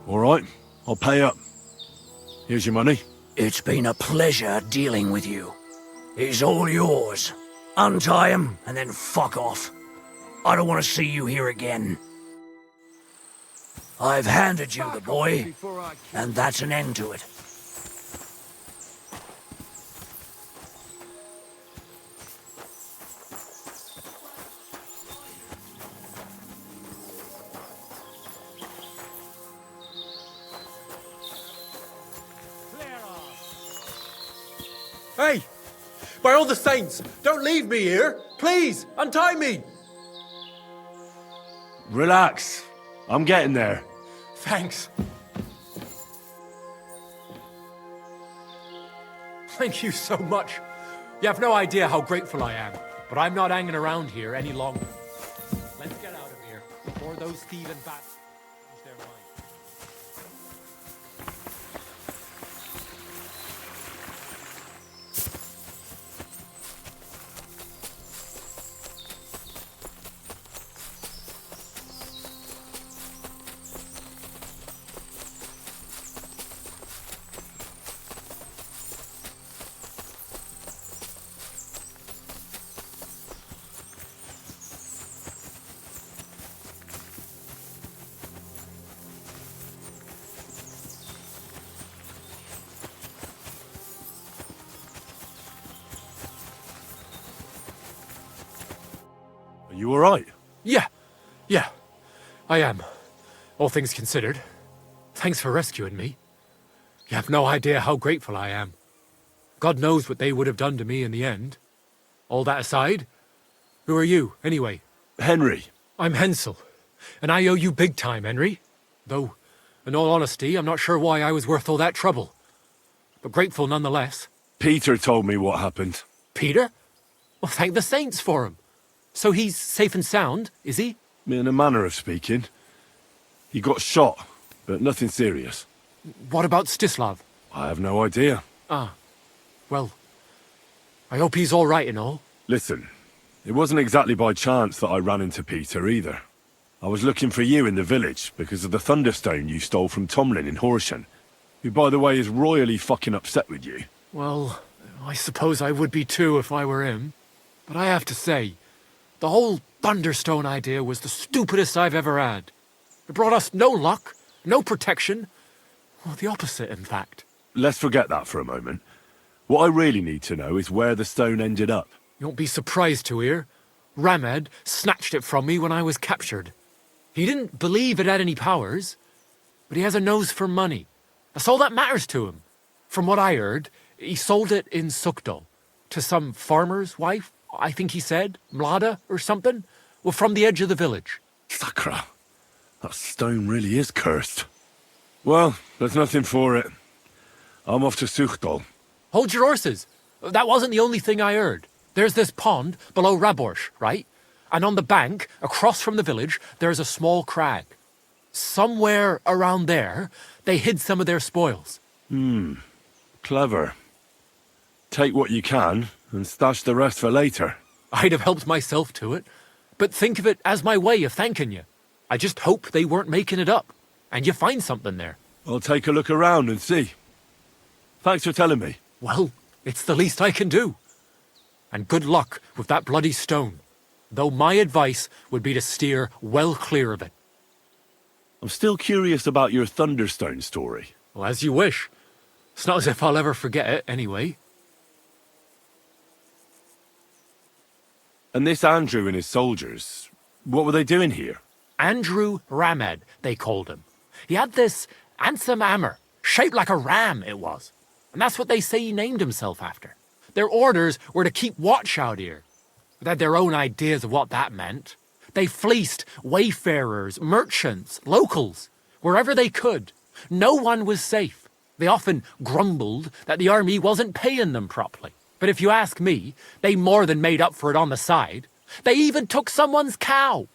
Speaker 1: All right, I'll pay up. Here's your money.
Speaker 13: It's been a pleasure dealing with you. He's all yours. Untie him and then fuck off. I don't want to see you here again. I've handed you the boy, and that's an end to it.
Speaker 2: Hey! By all the saints, don't leave me here! Please, untie me!
Speaker 1: Relax. I'm getting there.
Speaker 2: Thanks. Thank you so much. You have no idea how grateful I am, but I'm not hanging around here any longer. Let's get out of here before those thieving bastards change their mind.
Speaker 1: You alright?
Speaker 14: Yeah, I am. All things considered. Thanks for rescuing me. You have no idea how grateful I am. God knows what they would have done to me in the end. All that aside, who are you, anyway?
Speaker 1: Henry.
Speaker 14: I'm Hensel, and I owe you big time, Henry. Though, in all honesty, I'm not sure why I was worth all that trouble. But grateful nonetheless.
Speaker 1: Peter told me what happened.
Speaker 14: Peter? Well, thank the saints for him. So he's safe and sound, is he?
Speaker 1: In a manner of speaking. He got shot, but nothing serious.
Speaker 14: What about Stislav?
Speaker 1: I have no idea.
Speaker 14: Ah, well, I hope he's all right and all.
Speaker 1: Listen, it wasn't exactly by chance that I ran into Peter either. I was looking for you in the village because of the Thunderstone you stole from Thomlin in Horsham, who, by the way, is royally fucking upset with you.
Speaker 14: Well, I suppose I would be too if I were him. But I have to say, the whole Thunderstone idea was the stupidest I've ever had. It brought us no luck, no protection. Well, the opposite, in fact.
Speaker 1: Let's forget that for a moment. What I really need to know is where the stone ended up.
Speaker 14: You won't be surprised to hear. Ramed snatched it from me when I was captured. He didn't believe it had any powers, but he has a nose for money. That's all that matters to him. From what I heard, he sold it in Sukdal to some farmer's wife, I think he said, Mlada or something, well, from the edge of the village.
Speaker 1: Sakra, that stone really is cursed. Well, there's nothing for it. I'm off to Sukdal.
Speaker 14: Hold your horses. That wasn't the only thing I heard. There's this pond below Raborsh, right? And on the bank, across from the village, there's a small crag. Somewhere around there, they hid some of their spoils.
Speaker 1: Clever. Take what you can, and stash the rest for later.
Speaker 14: I'd have helped myself to it, but think of it as my way of thanking you. I just hope they weren't making it up, and you find something there.
Speaker 1: I'll take a look around and see. Thanks for telling me.
Speaker 14: Well, it's the least I can do. And good luck with that bloody stone, though my advice would be to steer well clear of it.
Speaker 1: I'm still curious about your Thunderstone story.
Speaker 14: Well, as you wish. It's not as if I'll ever forget it, anyway.
Speaker 1: And this Andrew and his soldiers, what were they doing here?
Speaker 14: Andrew Ramed, they called him. He had this handsome hammer, shaped like a ram it was. And that's what they say he named himself after. Their orders were to keep watch out here. They had their own ideas of what that meant. They fleeced wayfarers, merchants, locals, wherever they could. No one was safe. They often grumbled that the army wasn't paying them properly. But if you ask me, they more than made up for it on the side. They even took someone's cow.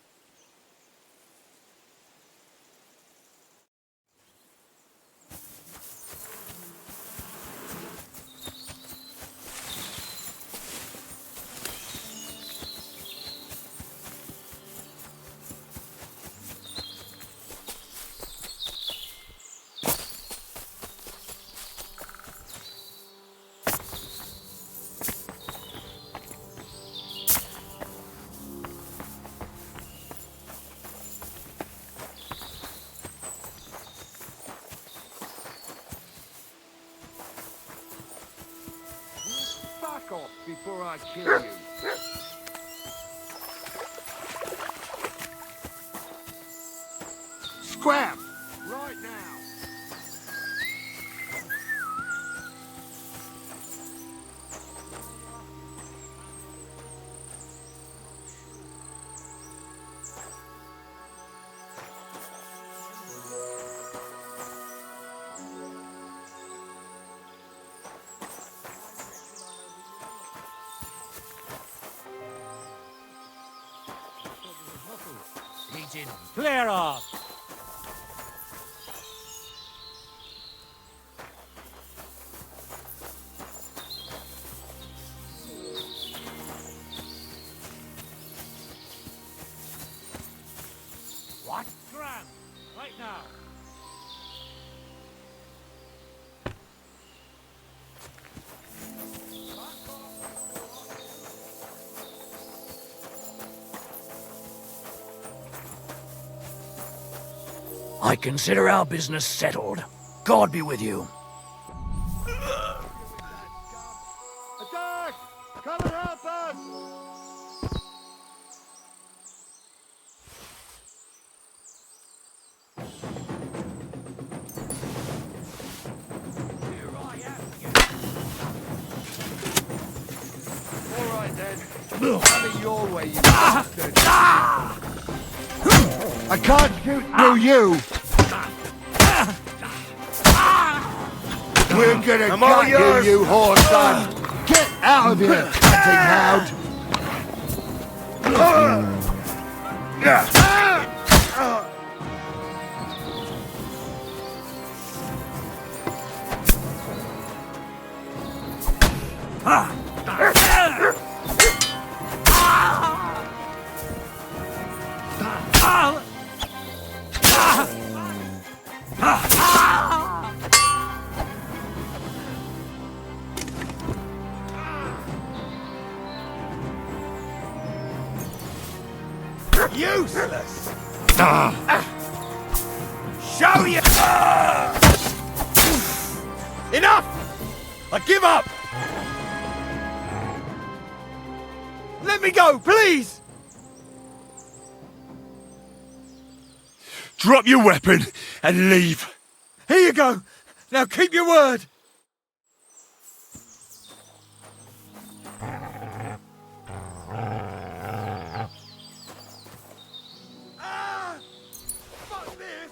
Speaker 12: Back off before I kill you. Scram! Right now!
Speaker 11: Clear off! What? Scram! Right now!
Speaker 13: I consider our business settled. God be with you.
Speaker 12: Attack! Come and help us!
Speaker 5: Have it your way, you bastard.
Speaker 12: I can't shoot through you! We're gonna
Speaker 5: I'm all
Speaker 12: gut you,
Speaker 5: yours.
Speaker 12: you whore son! Get out of here, cutting hound!
Speaker 5: Useless! Show you! Enough! I give up! Let me go, please!
Speaker 1: Drop your weapon and leave.
Speaker 5: Here you go! Now keep your word! Fuck this!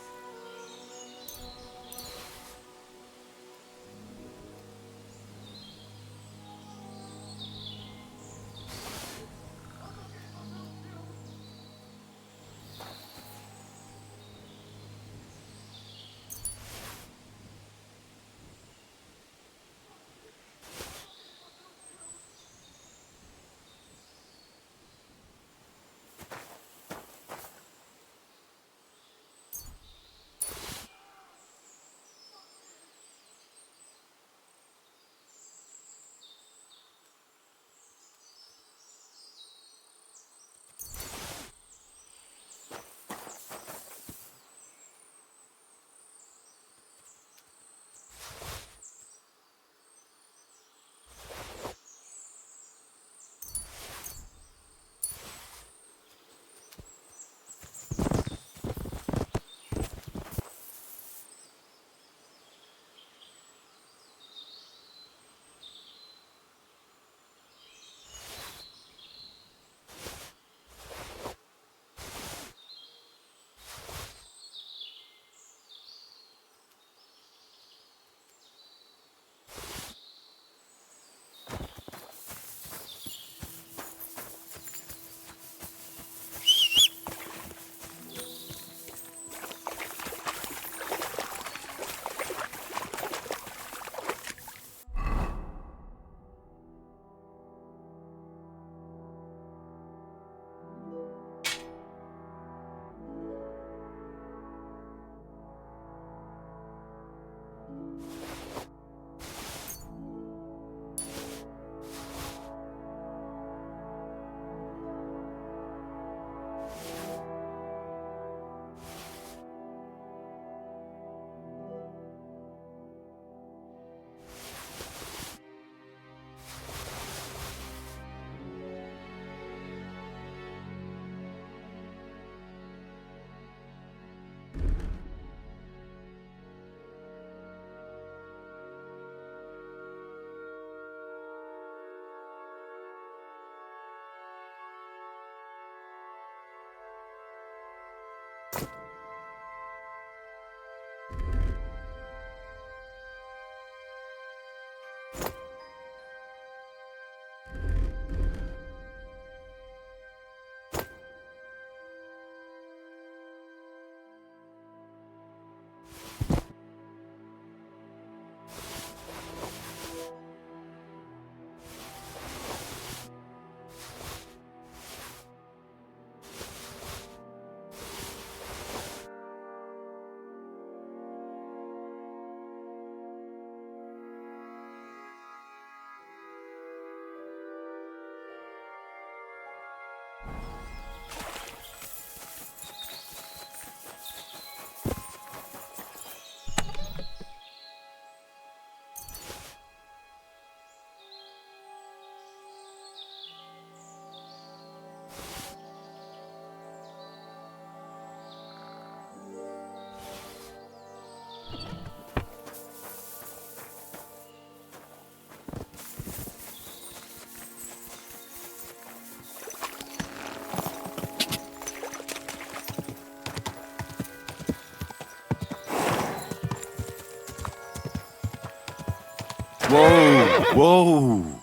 Speaker 1: Whoa! Whoa!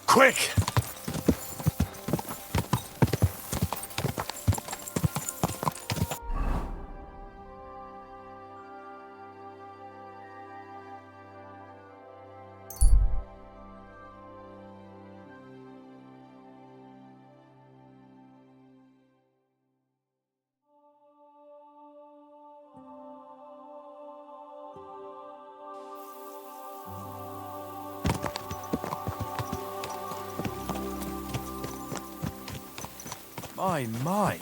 Speaker 1: Quick!
Speaker 15: My.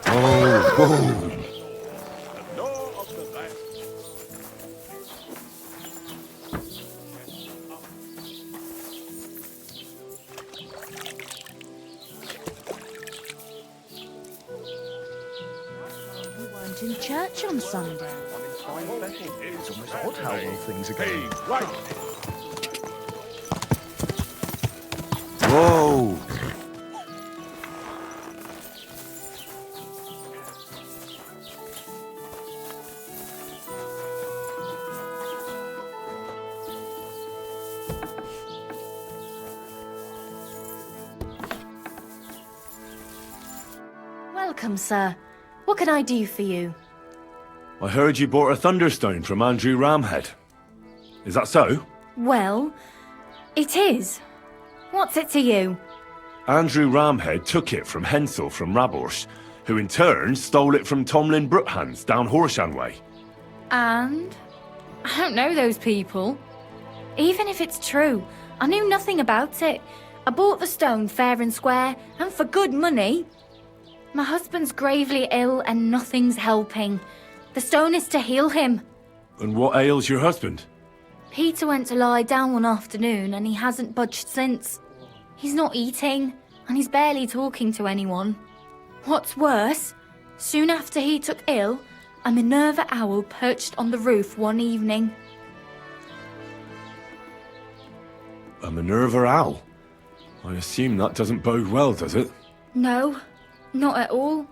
Speaker 1: Oh, whoa!
Speaker 6: You weren't in church on Sunday.
Speaker 15: It's almost odd how well things are going.
Speaker 1: Whoa!
Speaker 6: Welcome, sir. What can I do for you?
Speaker 1: I heard you bought a Thunderstone from Andrew Ramhead. Is that so?
Speaker 6: Well, it is. What's it to you?
Speaker 1: Andrew Ramhead took it from Hensel from Raborsh, who in turn stole it from Thomlin Brookhans down Horshan way.
Speaker 6: And? I don't know those people. Even if it's true, I knew nothing about it. I bought the stone fair and square, and for good money. My husband's gravely ill and nothing's helping. The stone is to heal him.
Speaker 1: And what ails your husband?
Speaker 6: Peter went to lie down one afternoon and he hasn't budged since. He's not eating, and he's barely talking to anyone. What's worse, soon after he took ill, a Minerva owl perched on the roof one evening.
Speaker 1: A Minerva owl? I assume that doesn't bode well, does it?
Speaker 6: No, not at all.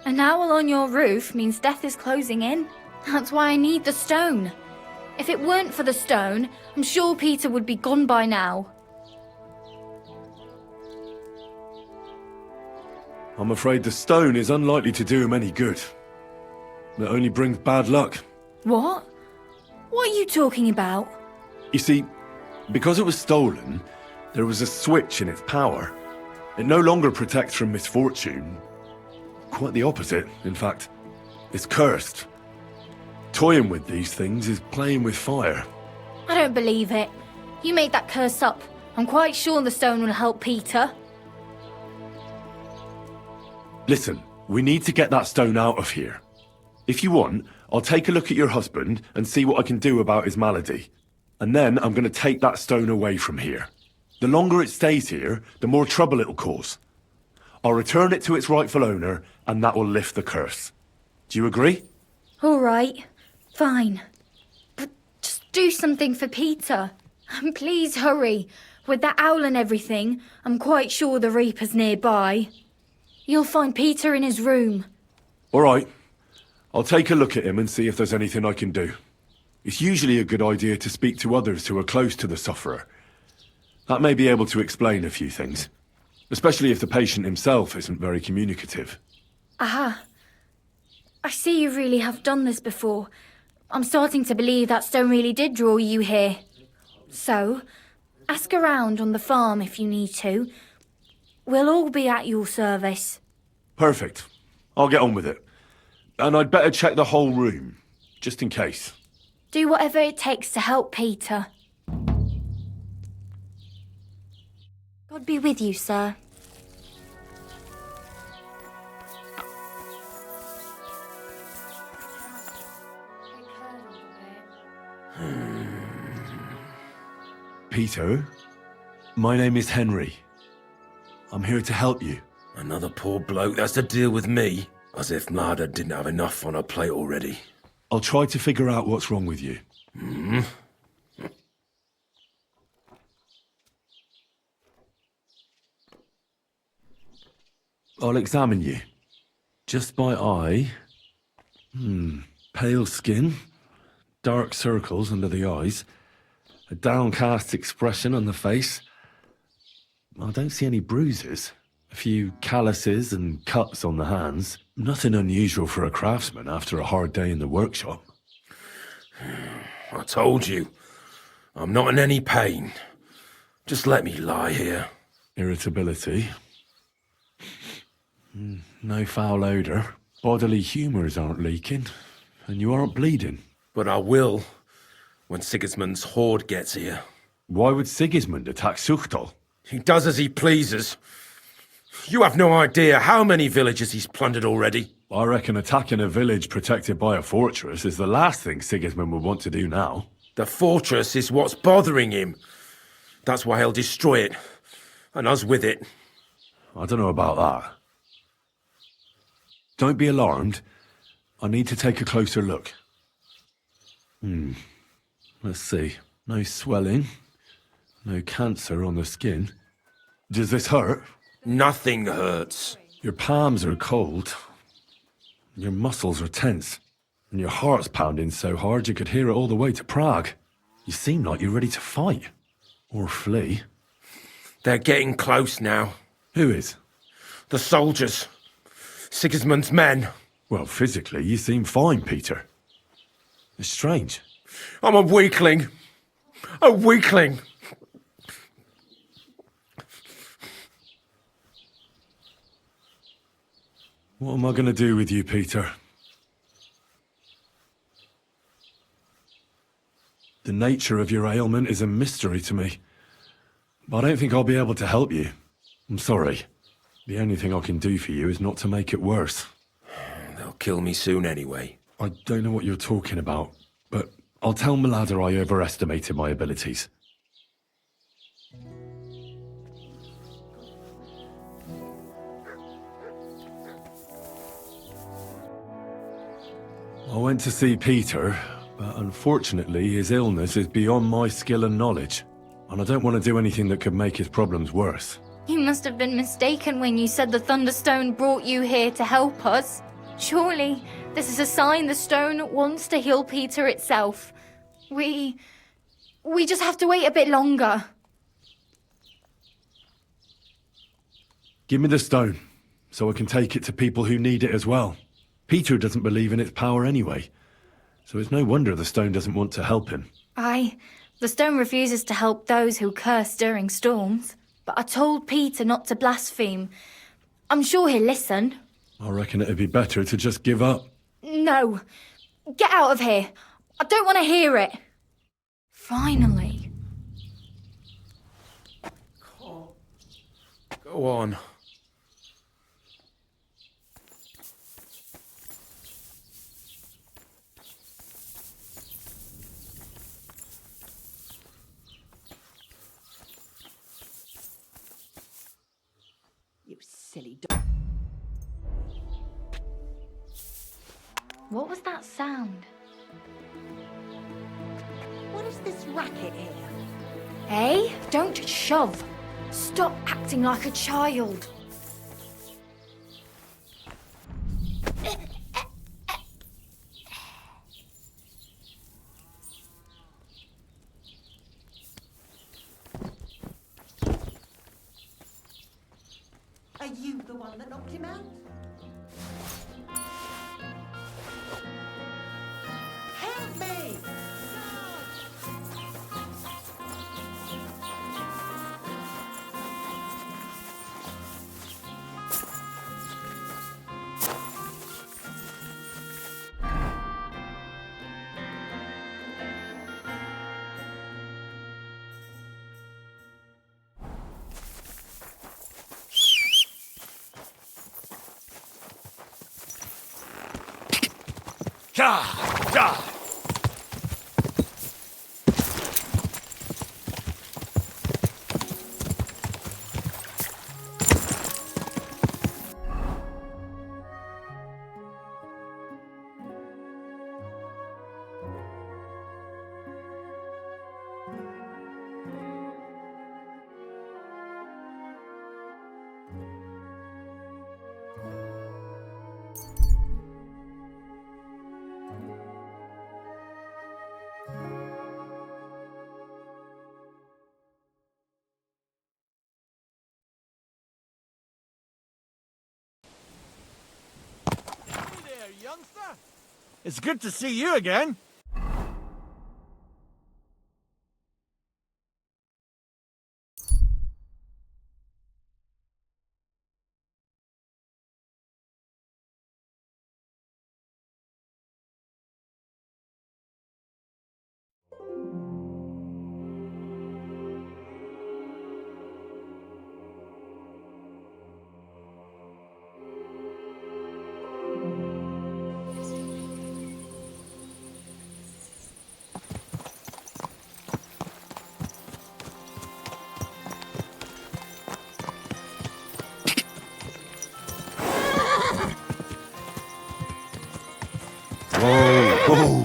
Speaker 6: An owl on your roof means death is closing in. That's why I need the stone. If it weren't for the stone, I'm sure Peter would be gone by now.
Speaker 1: I'm afraid the stone is unlikely to do him any good. It only brings bad luck.
Speaker 6: What? What are you talking about?
Speaker 1: You see, because it was stolen, there was a switch in its power. It no longer protects from misfortune. Quite the opposite, in fact. It's cursed. Toying with these things is playing with fire.
Speaker 6: I don't believe it. You made that curse up. I'm quite sure the stone will help Peter.
Speaker 1: Listen, we need to get that stone out of here. If you want, I'll take a look at your husband and see what I can do about his malady. And then I'm going to take that stone away from here. The longer it stays here, the more trouble it'll cause. I'll return it to its rightful owner, and that will lift the curse. Do you agree?
Speaker 6: All right, fine. But just do something for Peter. And please hurry. With that owl and everything, I'm quite sure the Reaper's nearby. You'll find Peter in his room.
Speaker 1: All right. I'll take a look at him and see if there's anything I can do. It's usually a good idea to speak to others who are close to the sufferer. That may be able to explain a few things, especially if the patient himself isn't very communicative.
Speaker 6: Aha. I see you really have done this before. I'm starting to believe that stone really did draw you here. So, ask around on the farm if you need to. We'll all be at your service.
Speaker 1: Perfect. I'll get on with it. And I'd better check the whole room, just in case.
Speaker 6: Do whatever it takes to help Peter. God be with you, sir.
Speaker 1: Peter, my name is Henry. I'm here to help you.
Speaker 16: Another poor bloke that's to deal with me, as if Marder didn't have enough on her plate already.
Speaker 1: I'll try to figure out what's wrong with you. I'll examine you. Just by eye. Pale skin, dark circles under the eyes, a downcast expression on the face. I don't see any bruises. A few calluses and cuts on the hands. Nothing unusual for a craftsman after a hard day in the workshop.
Speaker 16: I told you, I'm not in any pain. Just let me lie here.
Speaker 1: Irritability. No foul odour. Bodily humours aren't leaking. And you aren't bleeding.
Speaker 16: But I will, when Sigismund's horde gets here.
Speaker 1: Why would Sigismund attack Suchtal?
Speaker 16: He does as he pleases. You have no idea how many villages he's plundered already.
Speaker 1: I reckon attacking a village protected by a fortress is the last thing Sigismund would want to do now.
Speaker 16: The fortress is what's bothering him. That's why he'll destroy it. And us with it.
Speaker 1: I don't know about that. Don't be alarmed. I need to take a closer look. Let's see. No swelling. No cancer on the skin. Does this hurt?
Speaker 16: Nothing hurts.
Speaker 1: Your palms are cold. Your muscles are tense. And your heart's pounding so hard you could hear it all the way to Prague. You seem like you're ready to fight. Or flee.
Speaker 16: They're getting close now.
Speaker 1: Who is?
Speaker 16: The soldiers. Sigismund's men.
Speaker 1: Well, physically, you seem fine, Peter. It's strange.
Speaker 16: I'm a weakling. A weakling.
Speaker 1: What am I going to do with you, Peter? The nature of your ailment is a mystery to me. But I don't think I'll be able to help you. I'm sorry. The only thing I can do for you is not to make it worse.
Speaker 16: They'll kill me soon anyway.
Speaker 1: I don't know what you're talking about, but I'll tell Malada I overestimated my abilities. I went to see Peter, but unfortunately his illness is beyond my skill and knowledge, and I don't want to do anything that could make his problems worse.
Speaker 6: You must have been mistaken when you said the Thunderstone brought you here to help us. Surely, this is a sign the stone wants to heal Peter itself. We just have to wait a bit longer.
Speaker 1: Give me the stone, so I can take it to people who need it as well. Peter doesn't believe in its power anyway, so it's no wonder the stone doesn't want to help him.
Speaker 6: The stone refuses to help those who curse during storms. But I told Peter not to blaspheme. I'm sure he'll listen.
Speaker 1: I reckon it'd be better to just give up.
Speaker 6: No. Get out of here. I don't want to hear it. Finally.
Speaker 16: Go on.
Speaker 17: You silly dog.
Speaker 6: What was that sound?
Speaker 17: What is this racket here?
Speaker 6: Hey, don't shove. Stop acting like a child.
Speaker 17: Are you the one that knocked him out? Help me!
Speaker 11: Youngster? It's good to see you again.
Speaker 1: Whoa!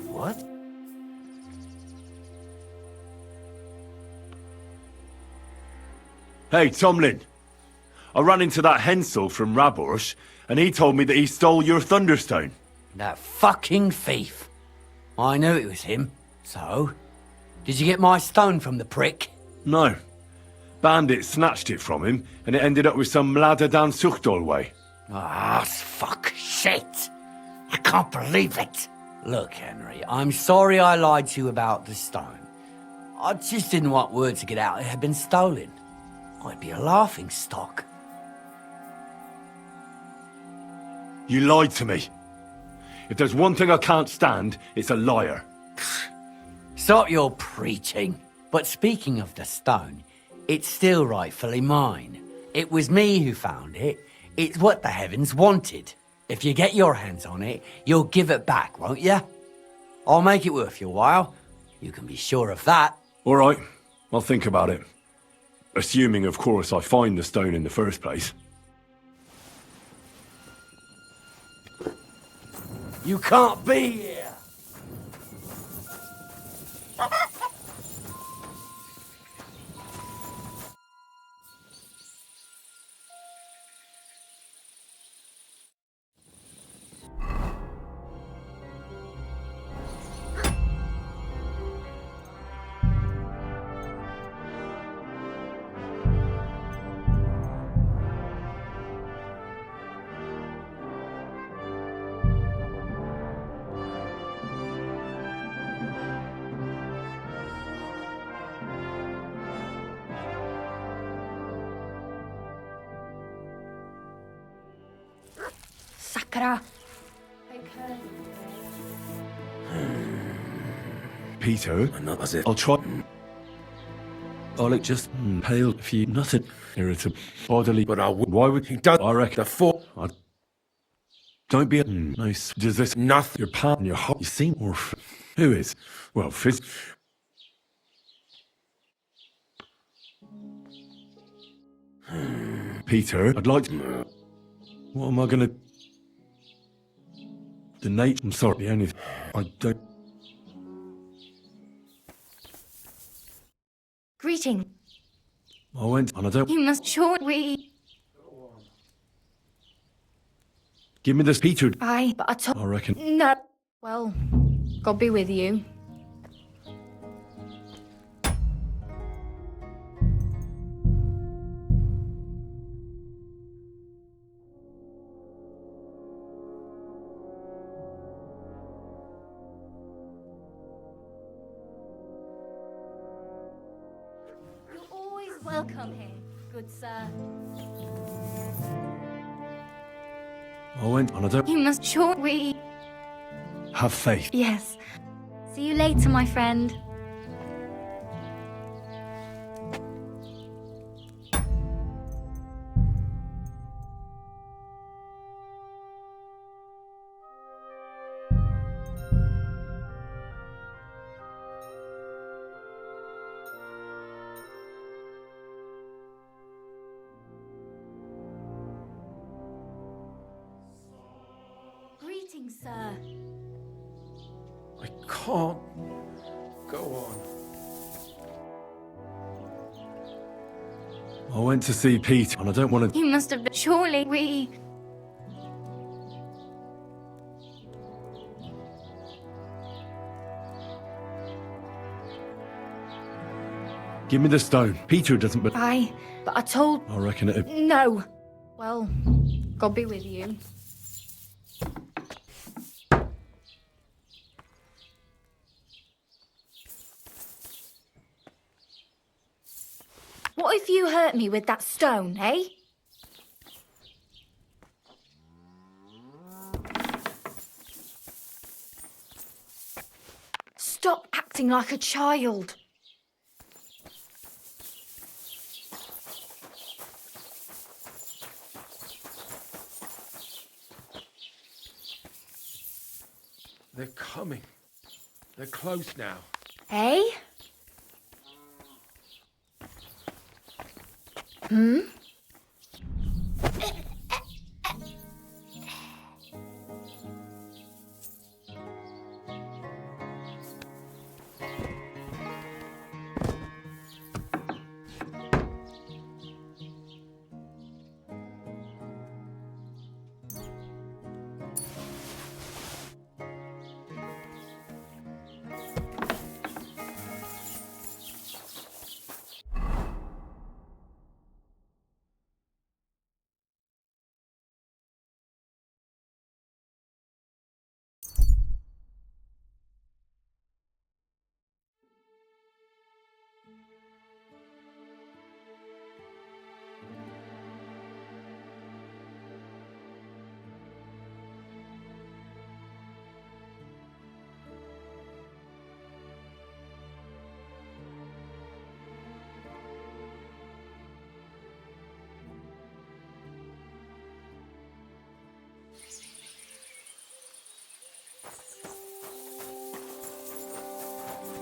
Speaker 11: What?
Speaker 1: Hey, Thomlin. I ran into that Hensel from Raborsh, and he told me that he stole your Thunderstone.
Speaker 3: That fucking thief. I knew it was him. So, did you get my stone from the prick?
Speaker 1: No. Bandit snatched it from him, and it ended up with some ladder down Suchdol way.
Speaker 3: Ah, fuck shit. I can't believe it. Look, Henry, I'm sorry I lied to you about the stone. I just didn't want word to get out it had been stolen. I'd be a laughing stock.
Speaker 1: You lied to me. If there's one thing I can't stand, it's a liar.
Speaker 3: Stop your preaching. But speaking of the stone, it's still rightfully mine. It was me who found it. It's what the heavens wanted. If you get your hands on it, you'll give it back, won't you? I'll make it worth your while. You can be sure of that.
Speaker 1: All right, I'll think about it. Assuming, of course, I find the stone in the first place.
Speaker 3: You can't be here.
Speaker 6: Sakura.
Speaker 1: Peter,
Speaker 16: Not as if
Speaker 1: I'll try. Oleg just pale if you nothing irritable, bodily.
Speaker 16: But I would.
Speaker 1: Why would
Speaker 16: He does.
Speaker 1: I reckon
Speaker 16: The four.
Speaker 1: don't be a nice. Does this
Speaker 16: Nothing.
Speaker 1: your part and your heart? You seem more. Who is? Well, Fizz. Peter, I'd like to. What am I gonna? The nature. I'm sorry. The only. I don't.
Speaker 6: Greeting.
Speaker 1: I went and I don't.
Speaker 6: You must surely.
Speaker 1: Give me this, Peter.
Speaker 6: But I told.
Speaker 1: I reckon.
Speaker 6: No. Well, God be with you. You're always welcome here, good sir.
Speaker 1: I went and I don't
Speaker 6: You must surely...
Speaker 1: have faith.
Speaker 6: Yes. See you later, my friend. Greetings, sir.
Speaker 16: I can't go on.
Speaker 1: I went to see Pete and I don't want to...
Speaker 6: You must have been... Surely we...
Speaker 1: Give me the stone. Peter doesn't but
Speaker 6: But I told...
Speaker 1: I reckon it...
Speaker 6: No. Well, God be with you. What if you hurt me with that stone, eh? Stop acting like a child.
Speaker 16: They're coming. They're close now.
Speaker 6: Eh? Hmm?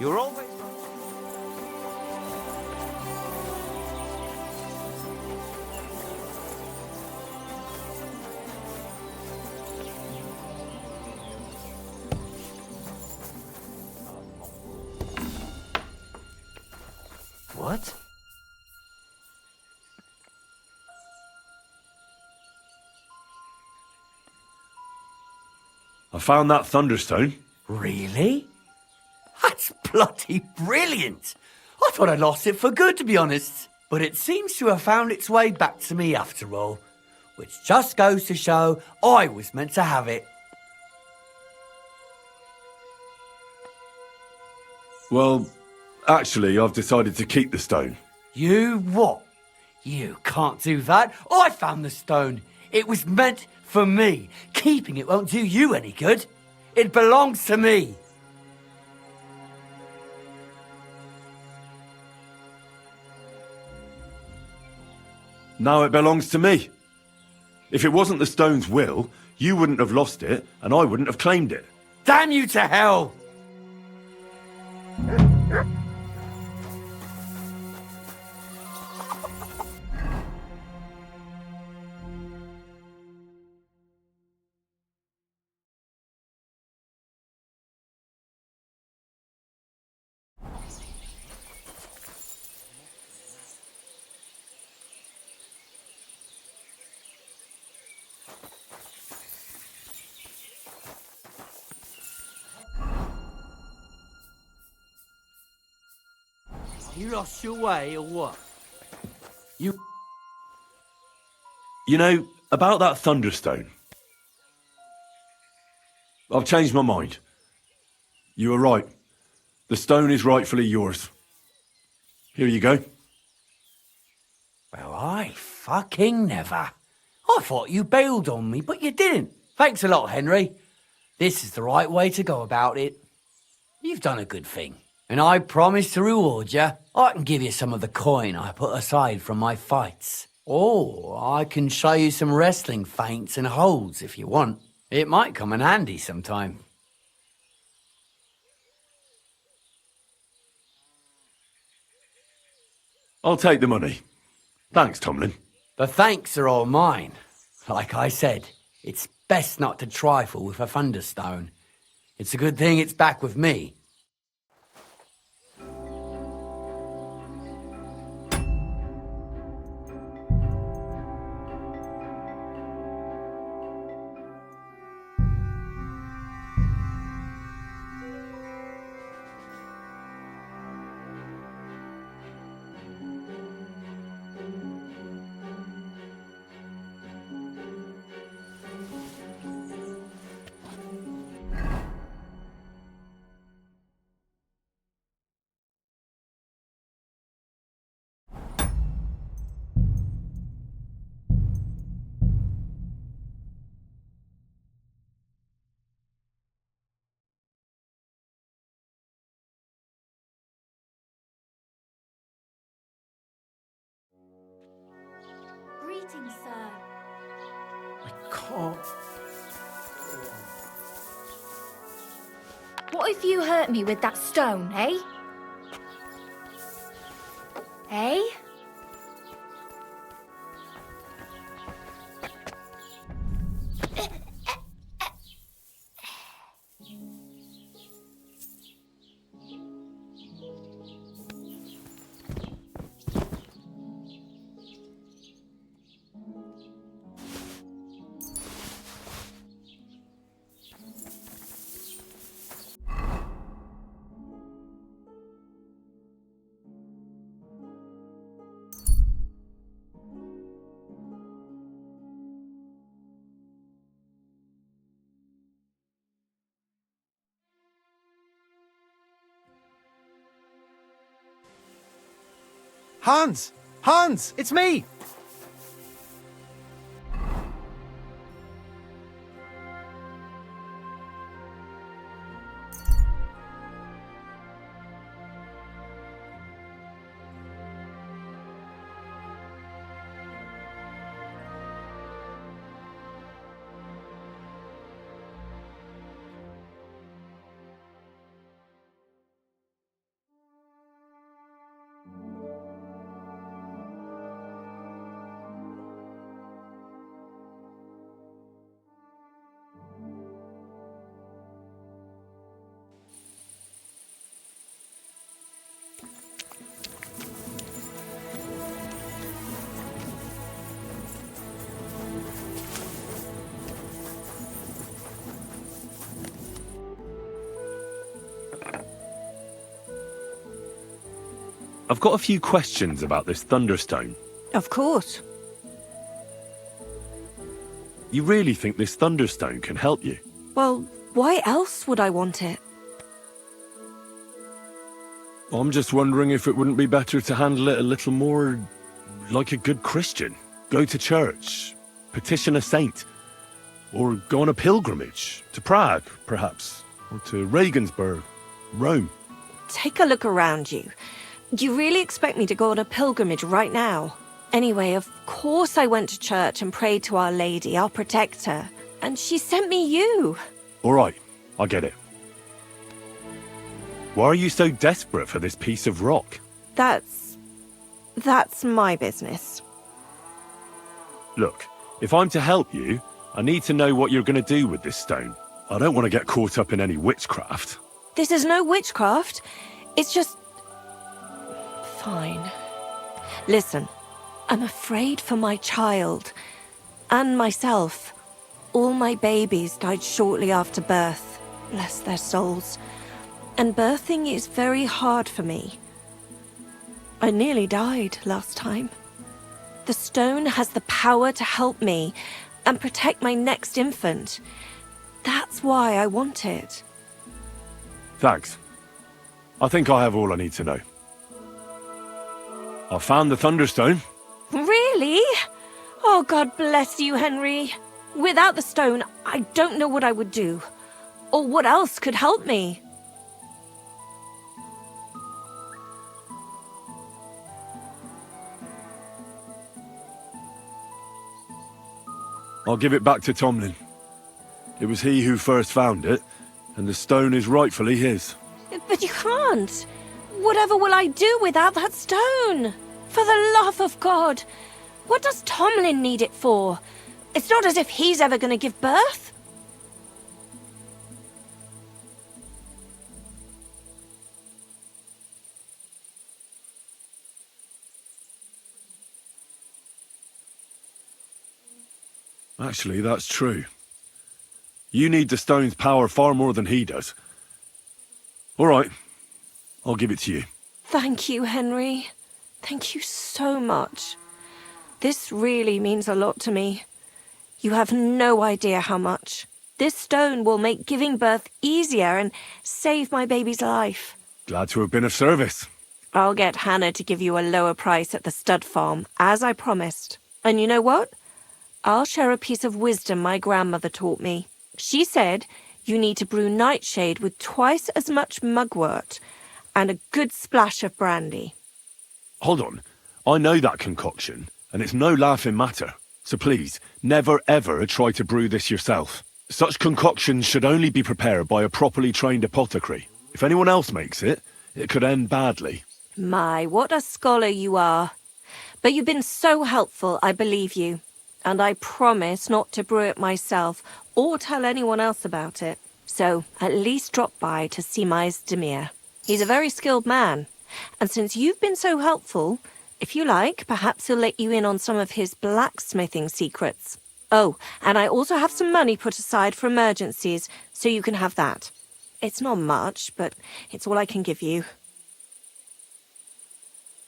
Speaker 4: You're always... What?
Speaker 1: I found that Thunderstone.
Speaker 3: Really? That's bloody brilliant. I thought I'd lost it for good, to be honest. But it seems to have found its way back to me after all. Which just goes to show I was meant to have it.
Speaker 1: Well, actually, I've decided to keep the stone.
Speaker 3: You what? You can't do that. I found the stone. It was meant for me. Keeping it won't do you any good. It belongs to me.
Speaker 1: Now it belongs to me. If it wasn't the stone's will, you wouldn't have lost it, and I wouldn't have claimed it.
Speaker 3: Damn you to hell! You lost your way, or what?
Speaker 1: You know, about that Thunderstone. I've changed my mind. You were right. The stone is rightfully yours. Here you go.
Speaker 3: Well, I fucking never. I thought you bailed on me, but you didn't. Thanks a lot, Henry. This is the right way to go about it. You've done a good thing, and I promise to reward you. I can give you some of the coin I put aside from my fights. Or I can show you some wrestling feints and holds if you want. It might come in handy sometime.
Speaker 1: I'll take the money. Thanks, Thomlin.
Speaker 3: The thanks are all mine. Like I said, it's best not to trifle with a Thunderstone. It's a good thing it's back with me.
Speaker 6: Greetings, sir.
Speaker 16: I can't.
Speaker 6: What if you hurt me with that stone, eh? Eh?
Speaker 4: Hans! Hans! It's me!
Speaker 1: I've got a few questions about this Thunderstone.
Speaker 8: Of course.
Speaker 1: You really think this Thunderstone can help you?
Speaker 8: Well, why else would I want it?
Speaker 1: I'm just wondering if it wouldn't be better to handle it a little more like a good Christian. Go to church, petition a saint, or go on a pilgrimage to Prague, perhaps, or to Regensburg, Rome.
Speaker 8: Take a look around you. Do you really expect me to go on a pilgrimage right now? Anyway, of course I went to church and prayed to Our Lady, our protector, and she sent me you.
Speaker 1: All right, I get it. Why are you so desperate for this piece of rock?
Speaker 8: That's my business.
Speaker 1: Look, if I'm to help you, I need to know what you're going to do with this stone. I don't want to get caught up in any witchcraft.
Speaker 8: This is no witchcraft. It's just... Fine. Listen, I'm afraid for my child. And myself. All my babies died shortly after birth. Bless their souls. And birthing is very hard for me. I nearly died last time. The stone has the power to help me and protect my next infant. That's why I want it.
Speaker 1: Thanks. I think I have all I need to know. I found the Thunderstone.
Speaker 8: Really? Oh, God bless you, Henry. Without the stone, I don't know what I would do. Or what else could help me.
Speaker 1: I'll give it back to Thomlin. It was he who first found it, and the stone is rightfully his.
Speaker 8: But you can't. Whatever will I do without that stone? For the love of God, what does Thomlin need it for? It's not as if he's ever going to give birth.
Speaker 1: Actually, that's true. You need the stone's power far more than he does. All right, I'll give it to you.
Speaker 8: Thank you, Henry. Thank you so much. This really means a lot to me. You have no idea how much. This stone will make giving birth easier and save my baby's life.
Speaker 1: Glad to have been of service.
Speaker 8: I'll get Hannah to give you a lower price at the stud farm, as I promised. And you know what? I'll share a piece of wisdom my grandmother taught me. She said you need to brew nightshade with twice as much mugwort and a good splash of brandy.
Speaker 1: Hold on. I know that concoction, and it's no laughing matter. So please, never ever try to brew this yourself. Such concoctions should only be prepared by a properly trained apothecary. If anyone else makes it, it could end badly.
Speaker 8: My, what a scholar you are. But you've been so helpful, I believe you. And I promise not to brew it myself or tell anyone else about it. So at least drop by to see my Demir. He's a very skilled man. And since you've been so helpful, if you like, perhaps he'll let you in on some of his blacksmithing secrets. Oh, and I also have some money put aside for emergencies, so you can have that. It's not much, but it's all I can give you.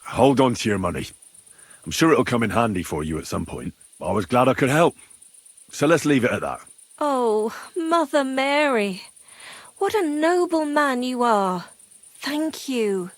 Speaker 1: Hold on to your money. I'm sure it'll come in handy for you at some point. I was glad I could help. So let's leave it at that.
Speaker 8: Oh, Mother Mary. What a noble man you are. Thank you.